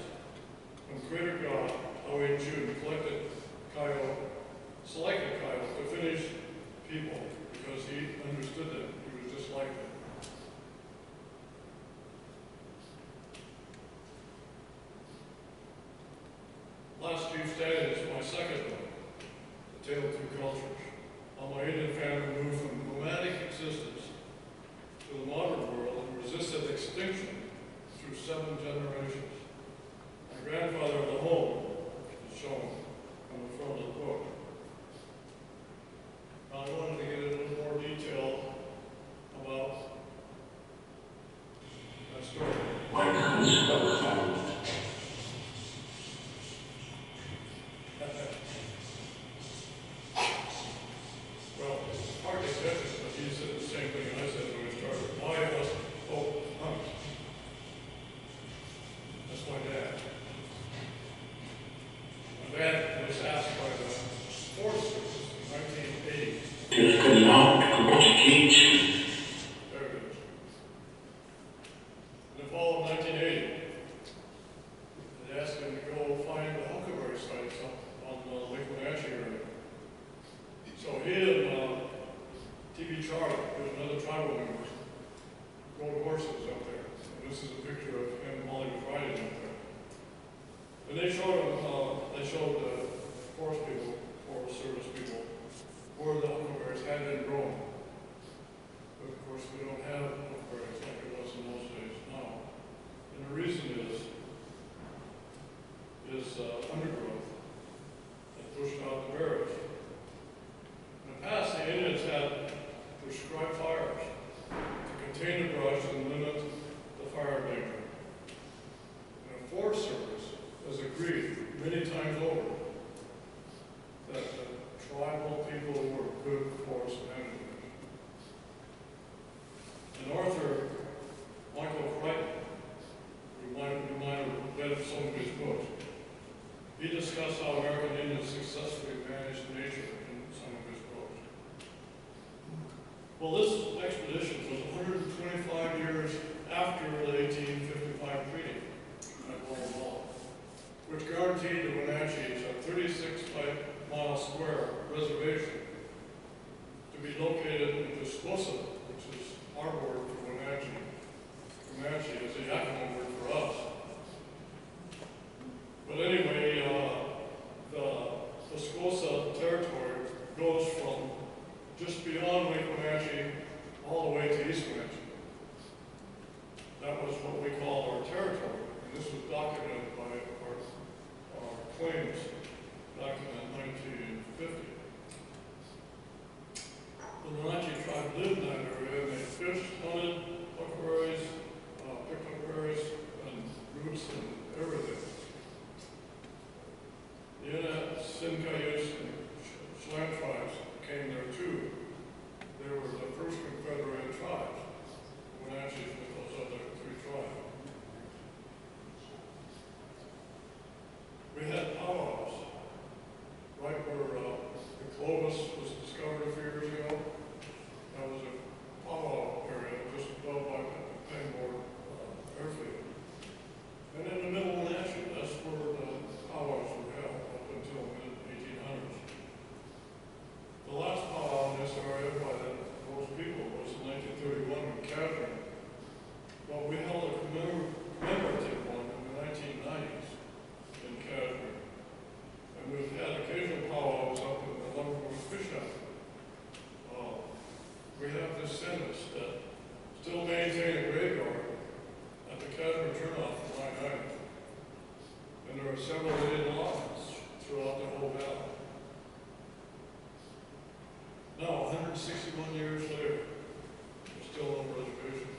When Creator God, Yahweh and Shun, selected Coyote to finish people because he understood them. He was just like them. Last Chief Standing is my second book, The Tale of 2 Cultures. How my Indian family moved from nomadic existence to the modern world and resisted extinction through 7 generations. My grandfather of the home is shown. passed by the Forest Service in 1980. There it is. There it is. In the fall of 1980, they asked him to go find the huckleberry sites on the Lake Wenatchee area. So he and TV Charlie, who's another tribal member, rode horses up there. And this is a picture of him while he was riding up there. And they showed him, the Forest Service people, where the huckleberries had been grown. But of course, we don't have huckleberries like it was in those days now. And the reason is undergrowth that pushed out the berries. In the past, the Indians had prescribed fires to contain the brush and limit the fire danger. And the Forest Service has agreed many times over that the tribal people were good forest management. And Arthur Michael Crichton, you might have read some of his books, he discussed how American Indians successfully managed nature in some of his books. Well, this expedition was 125 years after the 1855 treaty at Guatemala, which guaranteed the Wenatchees a 36-mile square reservation to be located in Tuscosa, which is our word for Wenatchee. Wenatchee is the Yakama word for us. But anyway, the Tuscosa territory goes from just beyond Lake Wenatchee all the way to East Wenatchee. That was what we call our territory, and this was documented by our claims back in 1950. The Wenatchee tribe lived in that area, and they fished, hunted, huckleberries, picked huckleberries, and roots and everything. The Inat, Sincayus, and Chelan tribes came there too. They were the first confederated tribes. The Wenatchees with those other three tribes. We had powwows right where the Clovis was discovered a few years ago. That was a powwow area just above by the Pangbourne airfield. And in the middle of Wenatchee, that's where the powwows were held up until mid-1800s. The last powwow in this area by those people was in 1931 in Catherine. Well, we held a commemorative one in the 1990s in Catherine. And we've had occasional powwows up in the Lumberton Fish House. We have descendants that still maintain a graveyard at the Catherine turnoff from I-90. And there are several Indian allotments throughout the whole valley. Now, 161 years later, there's still no reservation.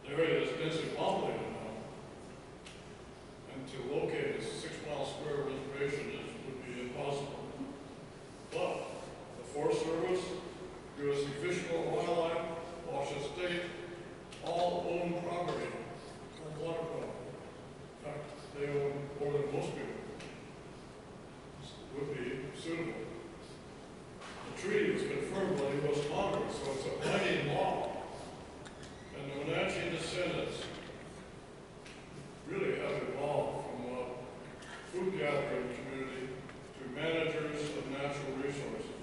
The area is densely populated now, and to locate a 6-mile square reservation would be impossible. But the Forest Service, U.S. Fish and Wildlife, Washington State, all own property on waterfront. In fact, they own more than most people. Would be suitable. The treaty was confirmed by the U.S. Congress, so it's a binding law. And the Wenatchee descendants really have evolved from a food gathering community to managers of natural resources,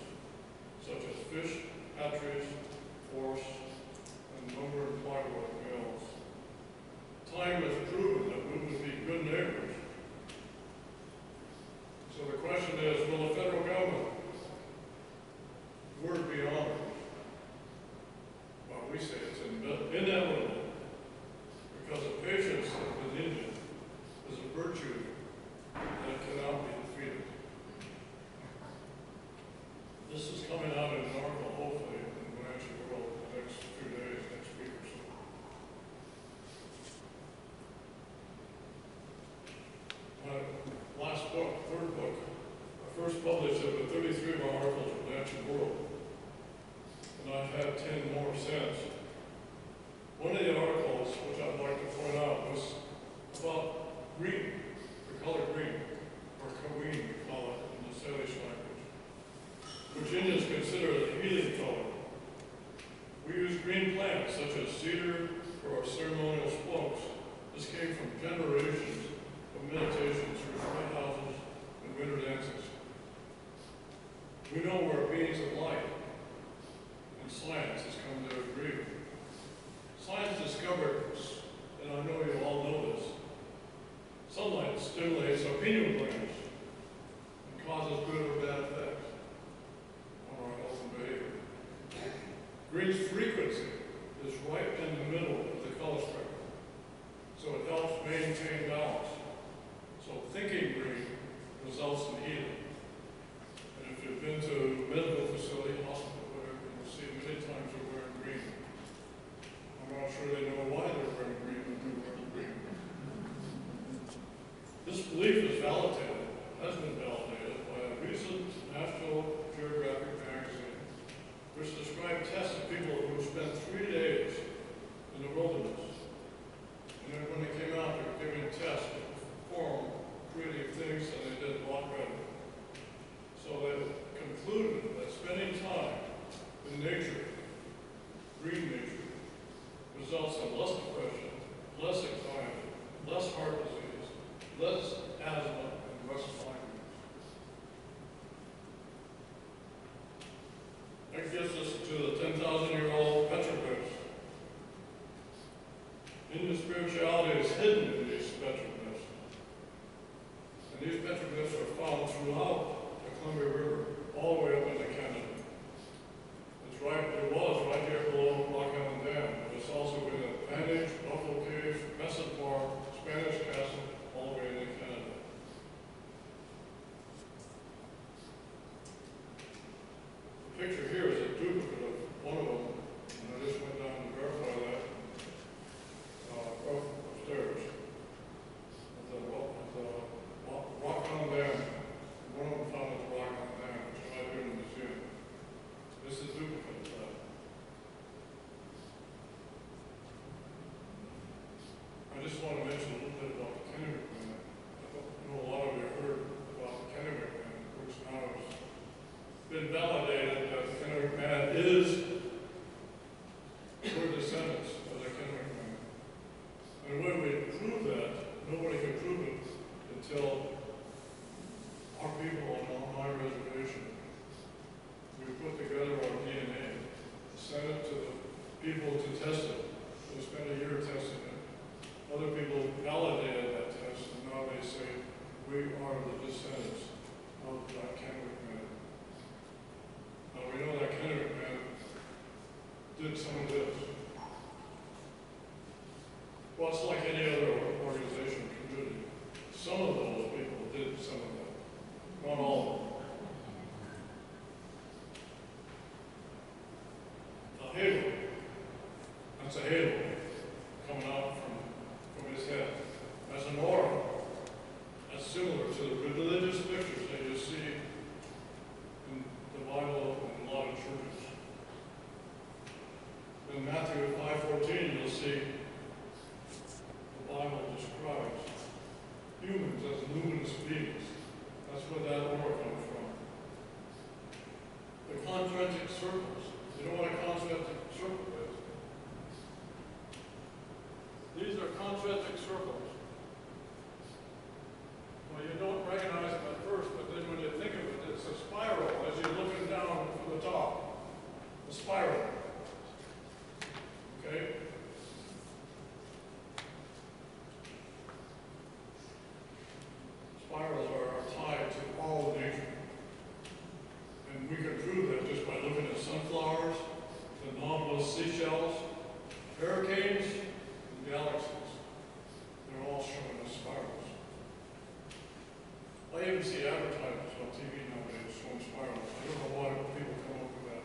such as fish, hatcheries, forests, and lumber and plywood mills. Time has proven that we would be good neighbors. So the question is, will the federal government word be honored? Well, we say it's inevitable, because the patience of an Indian is a virtue that cannot be defeated. This is coming out in an article, hopefully, in the Wenatchee World in the next few days, next week or so. My last book, third book, I first published it with 33 of my articles in the Wenatchee World. And I've had 10 more since. One of the articles, which I'd like to point out, was about green, the color green, or carmine. We know we're beings of light, and science has come to agree. Science discovered, and I know you all know this, sunlight stimulates our pineal glands and causes good or bad effects on our health and behavior. Green's frequency is right in the middle of the color spectrum, so it helps maintain balance. So thinking green results in healing. And if you've been to a medical facility, hospital, whatever, you'll see many times they're wearing green. I'm not sure they know why they're wearing green when they're wearing green. This belief is validated, has been validated by a recent National Geographic magazine, which described tests of people who spent 3 days in the wilderness. And then when they came out, they were giving tests to perform creative things, and they did a lot better. So they concluded that spending time in nature, green nature, results in less depression, less anxiety, less heart disease, less asthma, and less migraines. That gets us to the 10,000-year-old petroglyphs. Indian spirituality is hidden in these petroglyphs. And these petroglyphs are found throughout the Columbia River, all the way up into Canada. It was right here below Rock Island Dam, but it's also in Advantage, Buffalo Cave, Messett Park, Spanish Castle, all the way into Canada. The picture here is a duplicate of one of them, and I just went down to verify that upstairs. At the Rock Island Dam. One of them found at the Rock Island Dam, which is right here in the museum. This is a duplicate of that. I just want to mention a little bit about the Kennewick Man. I know a lot of you heard about the Kennewick Man, which now has been validated that the Kennewick Man is, we're descendants of the Kennewick Man. And the way we prove that, nobody can prove it until our people on my reservation, we put together our DNA, sent it to the people to test it. We spent a year testing it. Other people validated that test, and now they say we are the descendants of that Kennewick Man. Now we know that Kennewick Man did some of this. Well, it's like any other organization, community. Some of those people did some of that. Not all of them. A halo. That's a halo coming out from his head. That's an aura. That's similar to the religious pictures that you see in the Bible and a lot of churches. In Matthew 5:14, you'll see the Bible describes humans as luminous beings. That's where that aura comes from. The concentric circles. You know what a concentric circle is? These are concentric circles. Well, you don't recognize them at first, but then when you think of it, it's a spiral as you're looking down from the top. A spiral. Okay? Spirals are tied to all of nature. And we can prove that just by looking at sunflowers, the anomalous seashells, hurricanes, and galaxies. They're all showing us spirals. I even see advertisements on TV nowadays showing spirals. I don't know why people come up with that.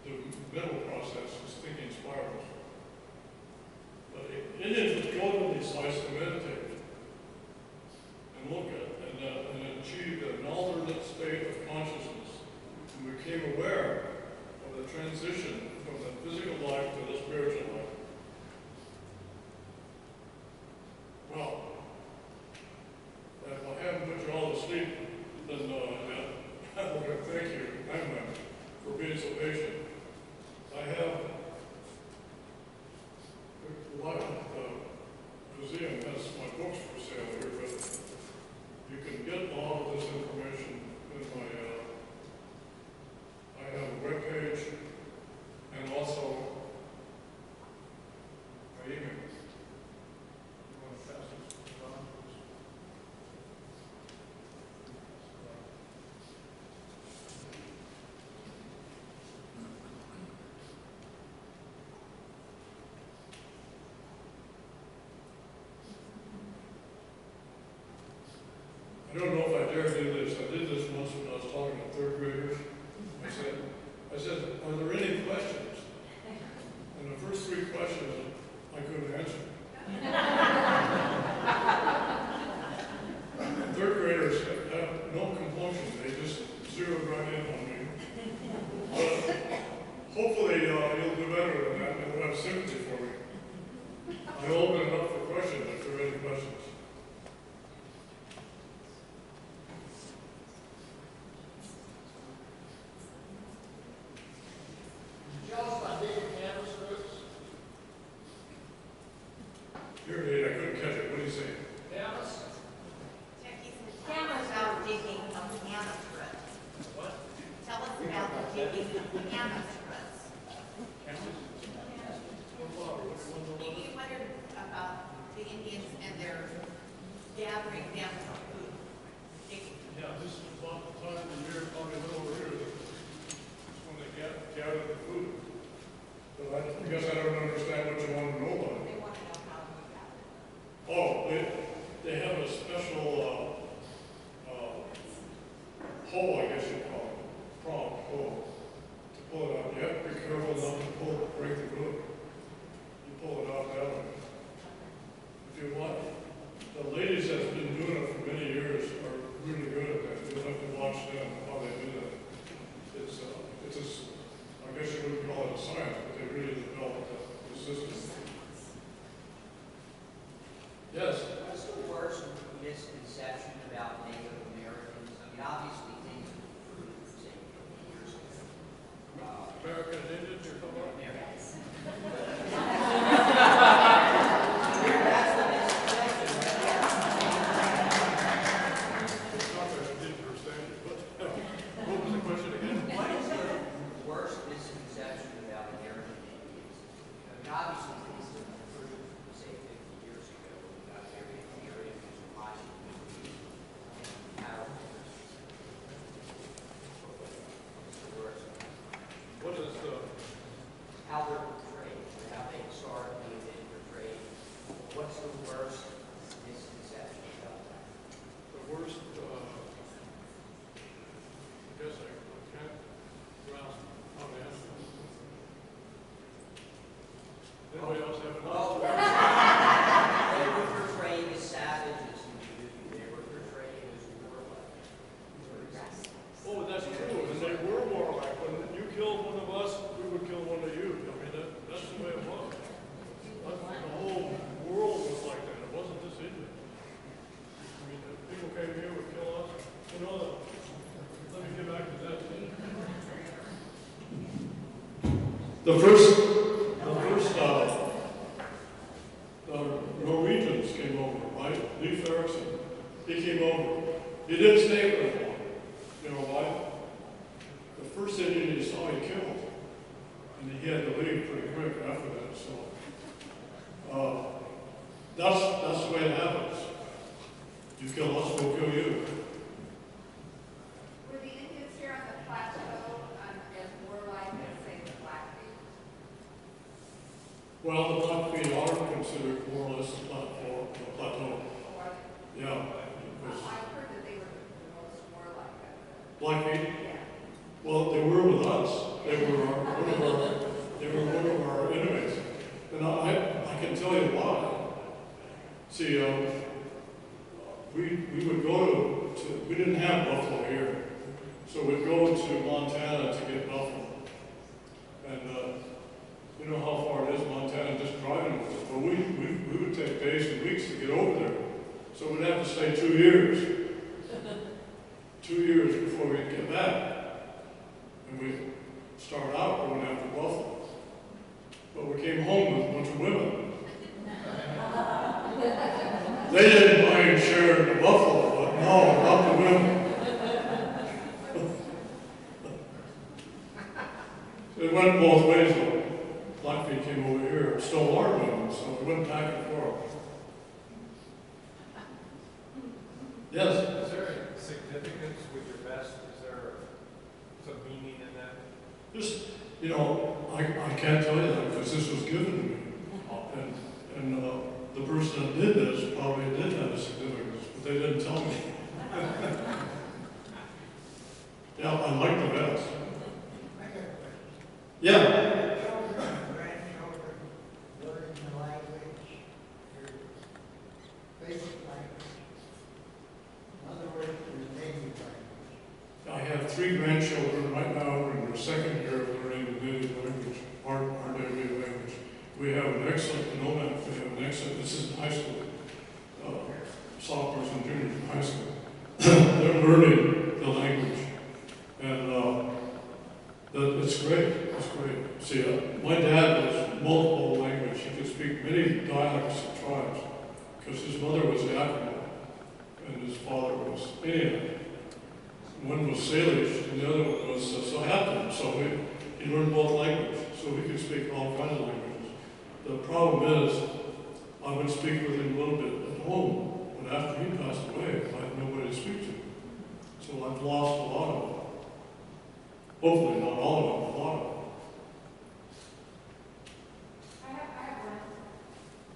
The mental process is thinking spirals. But Indians would go to these sites to meditate and look at and achieve an alternate state of consciousness, and became aware of the transition from the physical life to the spiritual life. Well, if I haven't put you all to sleep, then I want to thank you, Emma, for being so patient. I have the museum has my books for sale here, but you can get all of this information in my, I don't know if you can see it, but it's on the back of the book. It's a book, it's a I don't know if I dare do this. I did this once when I was talking to third graders. I said, are there any questions? And the first three questions I couldn't answer. Third graders have no compunction. They just zeroed right in on me. But hopefully you'll do better than that and you'll have sympathy for me. I'll open it up for questions if there are any questions. Tell us about David Cameron's roots. Here, Nate, I couldn't catch it. What do you say? Camus? Tell us about digging of camas roots. What? Tell us about the digging of camas roots. Maybe you wondered about the Indians and their gathering them for food. Digging. Yeah, this is about the time of the year, probably a little earlier. It's when they gather the food. But I guess I don't understand what you want to know about it. They want to know how we gather. Oh, they have a special hole, I guess you call it, prong hole, to pull it out. You have to be careful not to break the glue. You pull it out that way. If you want, the ladies that's been doing it for many years are really good at that. You'll have to watch them how they do that. It's a, I guess you wouldn't call it a science, but they really developed the system. Yes. What's the worst misconception about Native Americans? I mean, obviously things have improved, say, 50 years ago. American Indians are coming up. That's the misconception. Not that I didn't understand it, but what was the question again? What is the worst misconception about American Indians? I mean, obviously things have improved, say, 50 years ago. We got very clear images of Washington, Harold. What's the worst? What is How they're portrayed, how they historically have been portrayed. What's the worst misconception about that? the worst, I guess I can't grasp how to answer this. Anybody else have Well, another? they were portrayed as savages in the movie. They were portrayed as warlike. Oh, that's true, and they were warlike. When you killed one of us, we would kill one of you. I mean, that's the way it was. The whole world was like that. It wasn't just India. I mean, if people came here would kill us. You know, let me get back to that. The first Norwegians came over, right? Leif Erikson. He came over. He didn't stay very long. You know why? The first Indian he saw, he killed. And he had to leave pretty quick after that. So that's the way it happens. You kill us, we'll kill you. Were the Indians here on the plateau as warlike as, say, the Blackfeet? Well, the Blackfeet are considered more or less the plateau. Or, Yeah. I've heard that they were the most warlike of Blackfeet? Yeah. Well, they were with us. They were one of our enemies. And I can tell you why. See, we would go to we didn't have buffalo here, so we'd go to Montana to get buffalo. And you know how far it is, Montana, just driving with us. But we would take days and weeks to get over there. So we'd have to stay 2 years. 2 years before we'd get back. And we'd start out going after buffalo. But we came home with a bunch of women. They didn't mind sharing the buffalo, but no, not the women. It went both ways though. Blackfeet came over here, stole our women, so we went back and forth. Yes? Is there a significance with your vest? Is there some meaning in that? Just, you know, I can't tell you that because this was given to me. And the person that did this probably did have a significance, but they didn't tell me. Yeah, I like the best. I got a question. Yeah. Children and grandchildren learning the language, your basic language. In other words, your native language. I have 3 grandchildren right now in their second year of learning the native language, our native language. We have an excellent, this is in high school, sophomores and juniors in high school. They're learning the language. And it's great, it's great. See, my dad was multiple language. He could speak many dialects and tribes because his mother was Yakima and his father was Indian. One was Salish and the other one was Sahapan. So he learned both languages, so he could speak all kinds of languages. The problem is, I would speak with him a little bit at home, but after he passed away, I had nobody to speak to. So I've lost a lot of it. Hopefully not all of it, a lot of it. I have one.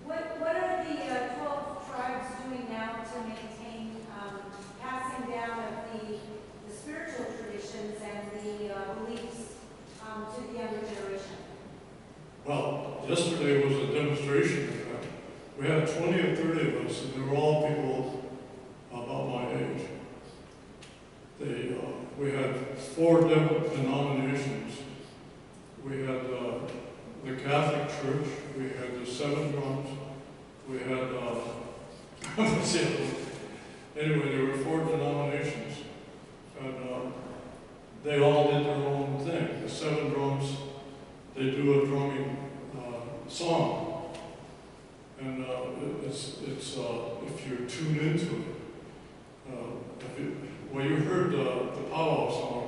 What are the 12 tribes doing now to maintain passing down of the spiritual traditions and the beliefs to the younger generation? Well, yesterday was a demonstration of that. We had 20 or 30 of us, and they were all people about my age. We had 4 denominations. We had the Catholic Church, we had the 7 drums, we had, what's the other one? Anyway, there were 4 denominations, and they all did their own thing. The 7 drums, they do a drumming song, and it's if you're tuned into it. Well, you heard the powwow song,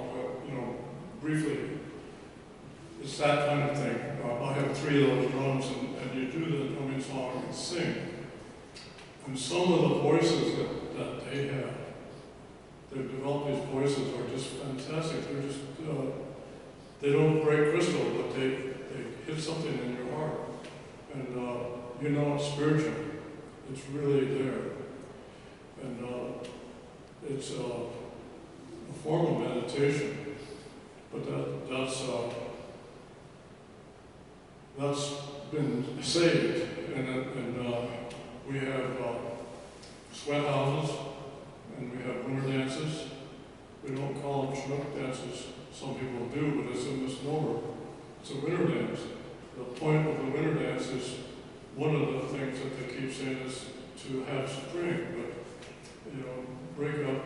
briefly. It's that kind of thing. I have 3 of those drums, and you do the drumming song and sing. And some of the voices that they have, they've developed these voices are just fantastic. They're just, they don't break crystal, but they hit something in your heart. And it's spiritual. It's really there. And it's a form of meditation, but that's been saved, and we have sweat houses, and we have winter dances. We don't call them Chinook dances. Some people do, but it's a misnomer. It's a winter dance. The point of the winter dance is one of the things that they keep saying is to have spring, but break up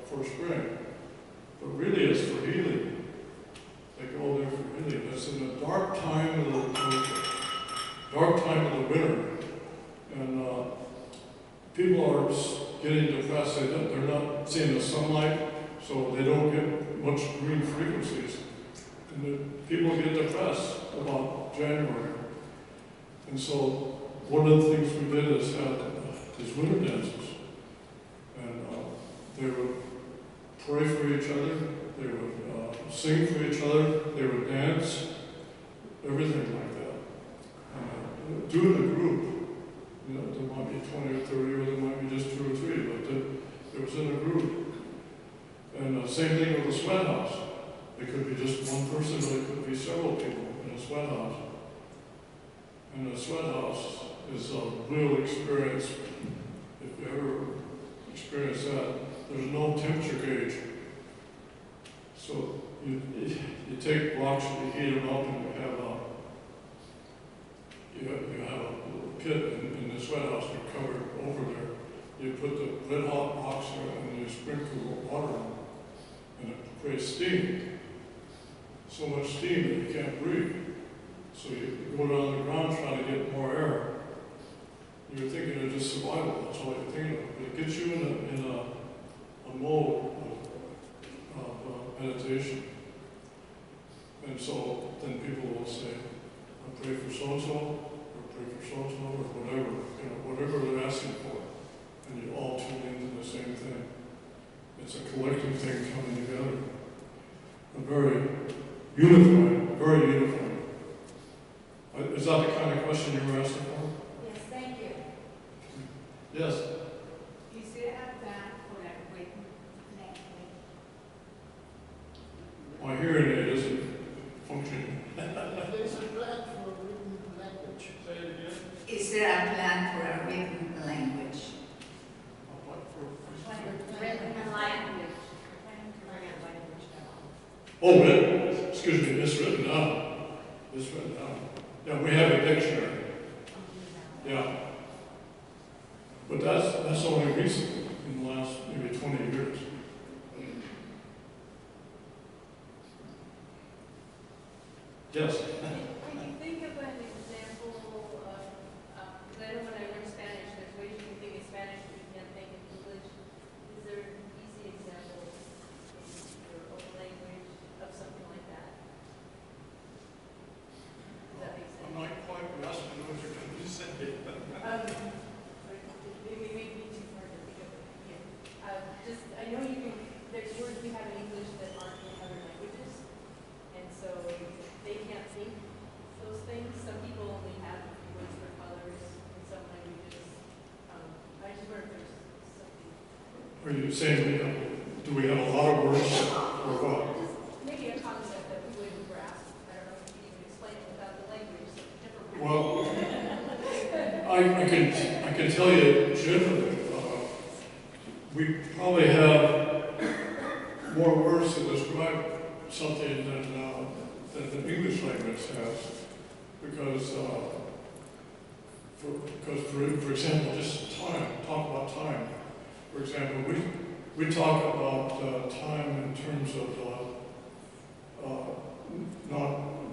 for spring. But really it's for healing. They go there for healing. It's in the dark time of the winter. And people are getting depressed. They're not seeing the sunlight, so they don't get much green frequencies. And people get depressed about January. And so one of the things we did is have these winter dances. And they would pray for each other, they would sing for each other, they would dance, everything like that. And do it in a group. There might be 20 or 30, or there might be just 2 or 3, but it was in a group. And same thing with the sweat house. It could be just one person, but it could be several people in a sweat house. And the sweat house is a real experience. If you ever experience that, there's no temperature gauge. So you take blocks, you heat them up, and you have a little pit in the sweat house. You're covered over there. You put the red hot box there, and you sprinkle water on it, and it creates steam. So much steam that you can't breathe. So you go down the ground trying to get more air. You're thinking of just survival. That's all you're thinking of. But it gets you in a mode of meditation. And so then people will say, I pray for so-and-so, or pray for so-and-so, or whatever, whatever they're asking for. And you all tune into the same thing. It's a collective thing coming together. A very unifying, very unifying. Is that the kind of question you were asking for? Yes, thank you. Yes. You said that for that waiting hearing aid isn't functioning. There's a plan for written language. Say it again. Is there a plan for a written language? Written language. Oh, written, excuse me, it's written down. It's written down. Yeah, we have a dictionary. Yeah. But that's only recent, in the last maybe 20 years. Yes. Can you think of an example of, because I know when I learned Spanish, there's ways you can think in Spanish that you can't think in English. Is there an easy example in your own language of something like that? Does that make sense? I'm not quite grasping what you're trying to say. Maybe be too hard to think of it again. Just, I know you can, there's words we have in English that aren't in other languages, and so they can't think those things. Some people only have a few words for colors in some languages. I just wonder if there's something. Are you saying do we have a lot of words or what? Just maybe a concept that we wouldn't grasp. I don't know if you can even explain it without the language. So different. Well, I can tell you generally, we probably have more words to describe something than the English language has, because for example, just time. Talk about time. For example, we talk about time in terms of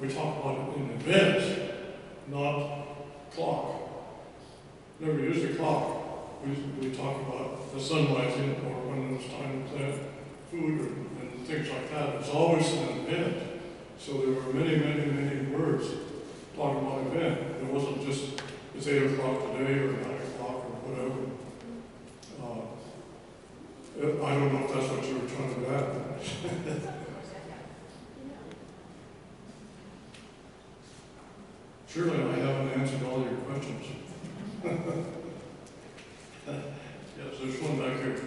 we talk about it in advance, not clock. Never use a clock. We talk about the sun rising or when it was time to plant food and things like that. It's always an event. So there were many, many, many words talking about event. It wasn't just it's 8 o'clock today or 9 o'clock or whatever. I don't know if that's what you were trying to add. Surely I haven't answered all your questions. Yes, there's one back here.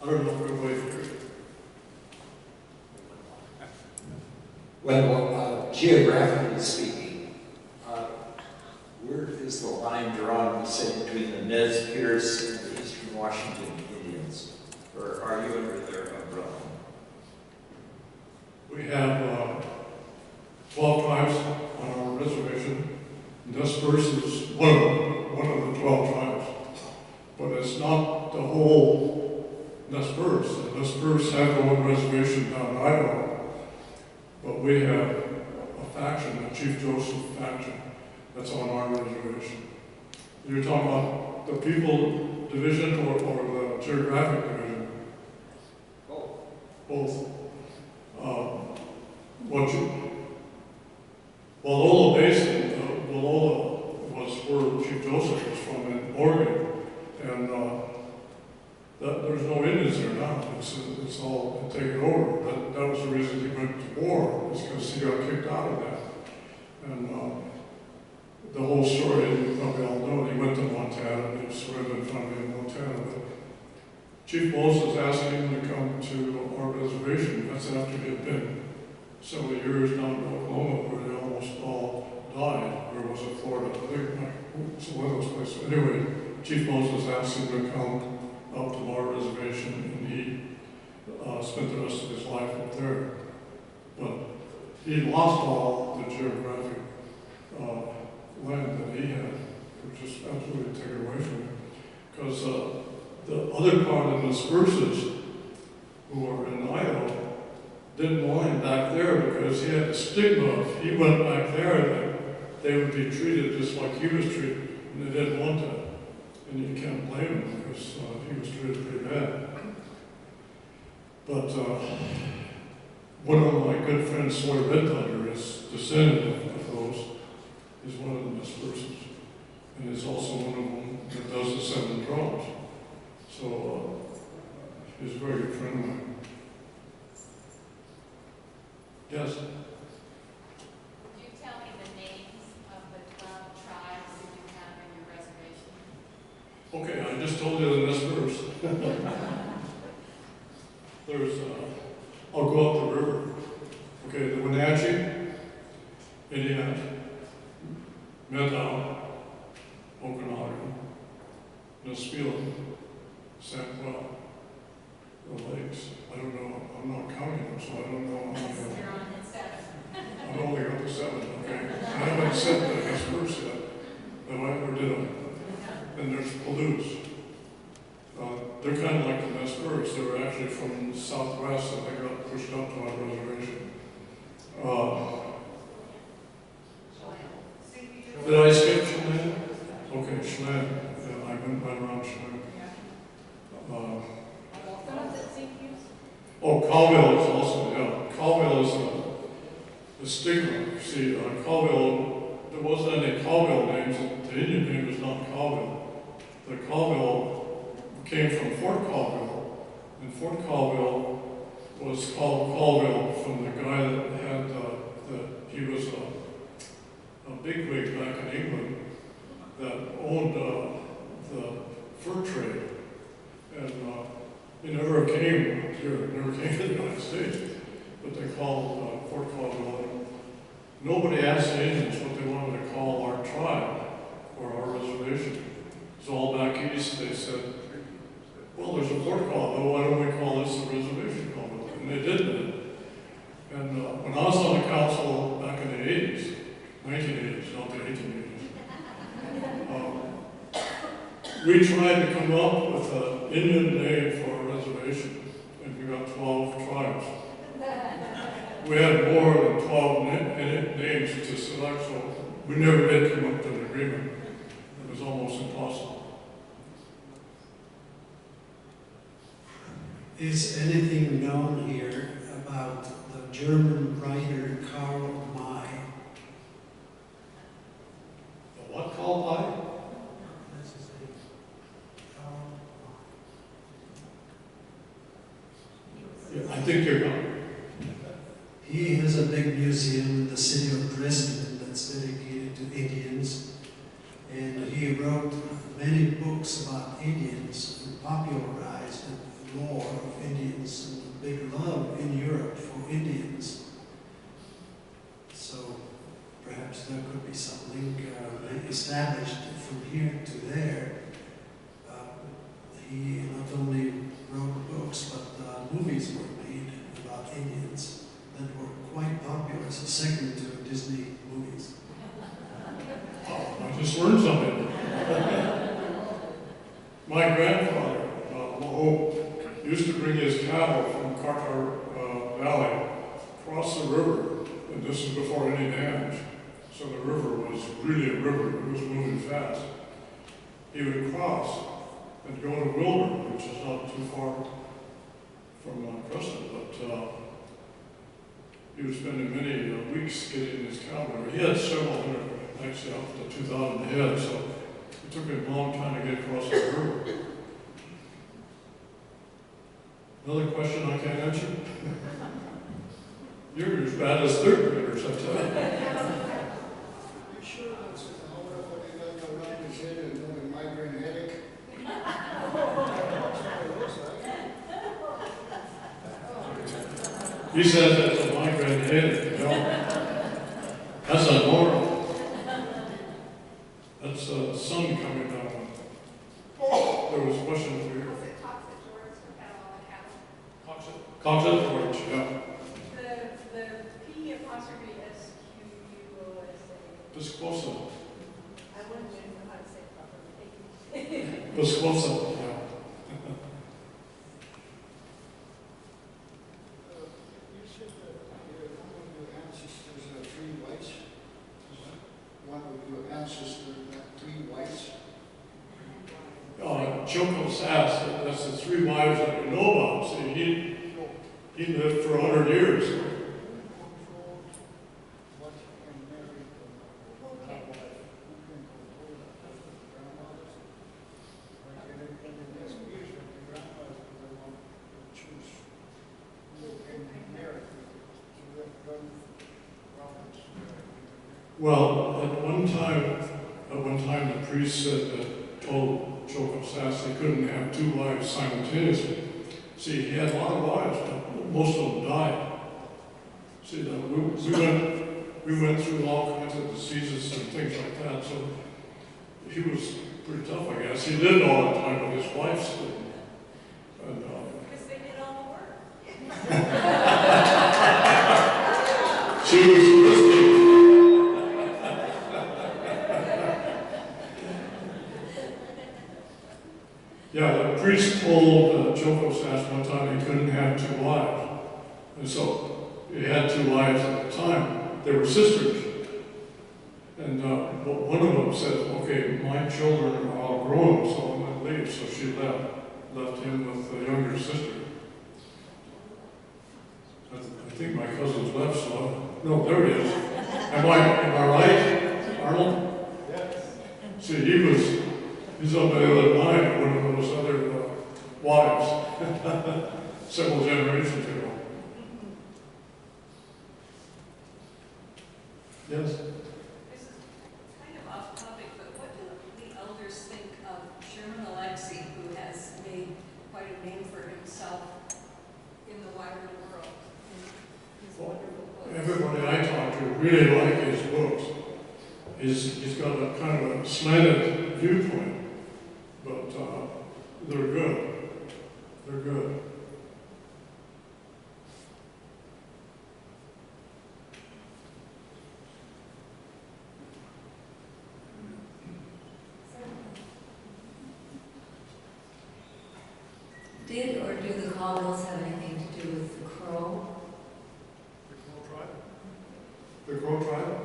I don't know if everybody here. Well, geographically speaking, where is the line drawn, say, between the Nez Perce and the Eastern Washington Indians? Or are you under their umbrella? We have 12 tribes on our reservation. Nez Perce is one of the 12 tribes. But it's not the whole Nez Perce. The Nez Perce have their own reservation down in Idaho. But we have a faction, the Chief Joseph faction, that's on our reservation. You're talking about the people division or the geographic division? Both. Wallola Basin, Wallola was where Chief Joseph was from in Oregon, and there's no Indians there now. It's all taken over. That was the reason he went to war, is because he got kicked out of that. And the whole story, you probably all know, he went to Montana, and he surrendered finally in Montana. But Chief Moses asked him to come to our reservation. That's after he had been several years down in Oklahoma, where they almost all died. Or was it Florida? I think it's one of those places. Anyway, Chief Moses asked him to come up to our reservation, and he spent the rest of his life up there. But he lost all the geographic land that he had. It was just absolutely taken away from him. Because the other part of the Spurses, who are in Idaho, didn't want him back there because he had the stigma. If he went back there, that they would be treated just like he was treated, and they didn't want that. And you can't blame him because he was treated pretty bad. But one of my good friends, Soy Red Thunder, is descendant of those. He's one of the Spurses. And he's also one of them that does the 7 drums. So he's a very good friend of mine. Yes? Would you tell me the names of the 12 tribes that you have in your reservation? Okay, I just told you the next verse. There's, I'll go up the river. Okay, the Wenatchee, Indians, Meadow, Okanagan, Nisqually, Sanquel, the lakes. I don't know, I'm not counting them, so I don't know how many. You're on at 7. I've only got the 7, okay. I haven't said the Hespers yet, though I ever did them. And there's Palouse. They're kind of like the Nez They were actually from the southwest and they got pushed up to our reservation. Did I skip Chelan? Okay, Chelan. Yeah, I went right around Chelan. Someone's at St. Hugh's? Oh, Colville is also, yeah. Colville is the stigma. See, Colville, there wasn't any Colville names. The Indian name was not Colville. The Colville came from Fort Colville, and Fort Colville was called Colville from the guy that had he was a bigwig back in England that owned the fur trade, and he never came here, never came to the United States, but they called Fort Colville. Nobody asked the Indians what they wanted to call our tribe or our reservation. So all back east they said, well, there's a Fort Colville, why don't we call this the reservation Colville? And they did that. And when I was on the council back in the 80s, 1980s, not the 1880s, we tried to come up with an Indian name for a reservation, and we got 12 tribes. We had more than 12 names to select, so we never did come up to an agreement. It was almost impossible. Is anything known here about the German writer Karl May? The what, Karl May? That's his name. Karl May. Yeah, I think you're going. He has a big museum in the city of Dresden that's dedicated to Indians, and he wrote many books about Indians and popularized the lore of Indians and the big love in Europe for Indians. So perhaps there could be some link established from here to there. He not only wrote books, but movies were made about Indians that were quite popular as a second to Disney movies. Oh, I just learned something. My grandfather, used to bring his cattle from Carter Valley across the river, and this is before any dams, so the river was really a river, it was moving fast. He would cross and go to Wilbur, which is not too far from Crescent, but he was spending many weeks getting his cattle there. He had several hundred, actually up to 2,000 head, so it took him a long time to get across the river. Another question I can't answer? You're as bad as third graders, I tell you. You sure that's what he got around his head and a migraine headache? He says that's a migraine headache, that's a normal. That's the sun coming down. There was a question for you. Was it toxic George who had all the cattle? Cox's George, yeah. The P apostrophe S-Q-U-O-S-A. Piscosa. I wanted to know how to say it properly. Thank you. Piscosa, yeah. You said that one of your ancestors are 3 whites. One of your ancestors had 3 whites. Choco Sass, that's the 3 wives that we know about. See, he lived for 100 years. Who controlled what and married Okay. who can control that? The grandmothers? Like in the dispute, the grandmothers were the one who choose who can be married. So that gun Roberts. Well, at one time the priest said that told Choco Sass they couldn't have 2 wives simultaneously. See, he had a lot of wives, but most of them died. See, we went through all kinds of diseases and things like that, so he was pretty tough, I guess. He did all the time, but his wife didn't. And, Because they did all the work. she was listening. Yeah, the priest told Joko one time he couldn't have two wives. And so he had two wives at the time. They were sisters. And but one of them said, okay, my children are all grown, so I'm going to leave. So she left him with the younger sister. I think my cousin's left, so no, there he is. Am I right, Arnold? Yes. See, he's on the other line of one of those other wives, several generations ago. Yes? This is kind of off topic, but what do the elders think of Sherman Alexie, who has made quite a name for himself in the wider world? In his wonderful books. Everybody I talk to really like his books. He's got a kind of a slanted viewpoint, but they're good. They're good. Did or do the Colvilles have anything to do with the Crow? The Crow tribe?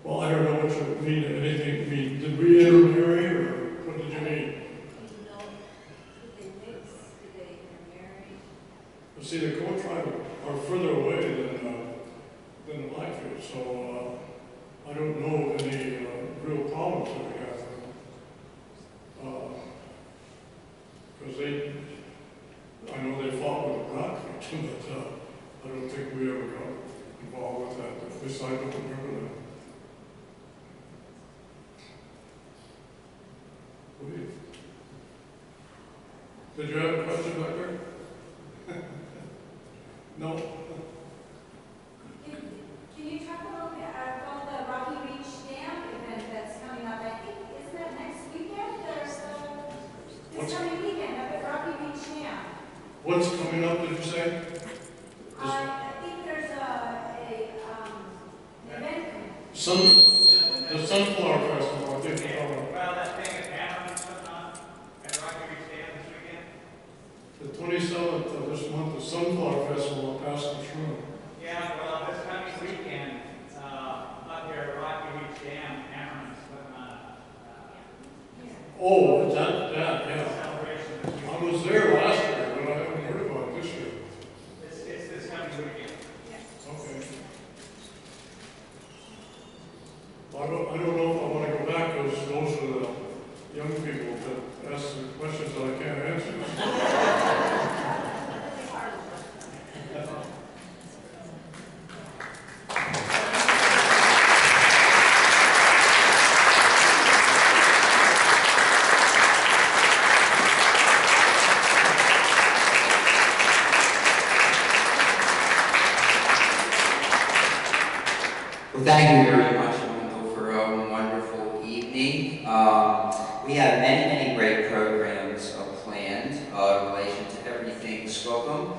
Well, I don't know what you mean, anything, mean, did we intermarry, or what did you mean? Do you know, did they mix, did they intermarry? Well, see, the Crow tribe are further away than the Blackfeet, so I don't know of any real problems that we have with them. Because I know they fought with the Blackfeet, but I don't think we ever got involved with that. At least I don't remember that. Did you have a question back there? No? Can you talk a little bit about the Rocky Beach Dam event that's coming up? I think, isn't that next weekend? This coming weekend up at Rocky Beach Dam. What's coming up, did you say? I think there's an event coming. The Sunflower Festival, I think you're talking about. Well, that thing at Hammerman's putting on at Rocky Beach Dam this weekend. The 27th of this month, the Sunflower Festival at Pastor Shroom. Yeah, well, this coming weekend, up here at Rocky Beach Dam, Hammerman's putting on Oh, that, yeah. celebration this weekend. I was there last year, but I haven't heard about it this year. It's this coming weekend. Okay. Well, I don't know if I want to go back, because those are the young people that ask the questions that I can't answer. Well, thank you very much, Wendell, for a wonderful evening. We have many great programs planned in relation to everything Skookum.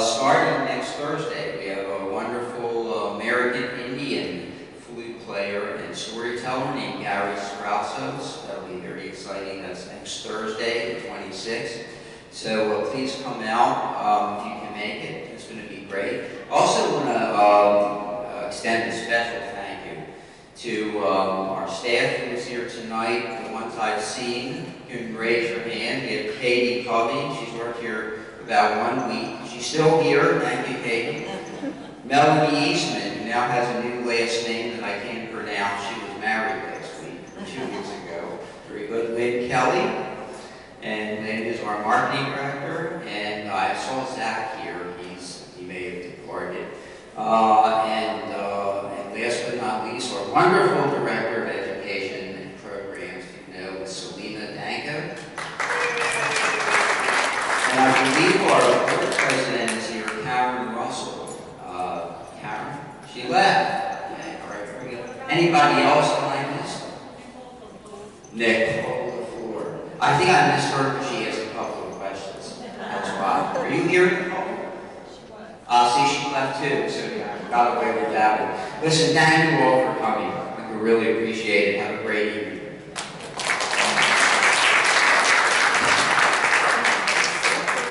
Starting next Thursday, we have a wonderful American Indian flute player and storyteller named Gary Strausos. That'll be very exciting. That's next Thursday, the 26th. So please come out if you can make it. It's going to be great. Also want to extend a special thank you to our staff who is here tonight, the ones I've seen. You can raise your hand. We have Katie Covey. She's worked here about 1 week. She's still here. Thank you, Katie. Melanie Eastman, who now has a new last name that I can't pronounce. She was married last week, 2 weeks ago. Very good. Lynn Kelly. And Lynn is our marketing director. And I saw Zach here. He may have departed. And last but not least, our wonderful Director of Education and Programs, you know, Selena Danko. And I believe our board president is here, Karen Russell. Anybody else on my list? Nicole LaFleur. I think I missed her because she has a couple of questions. That's why. Are you here, Nicole? See, she left too, so yeah, got away with that one. Listen, thank you all for coming. I really appreciate it. Have a great evening.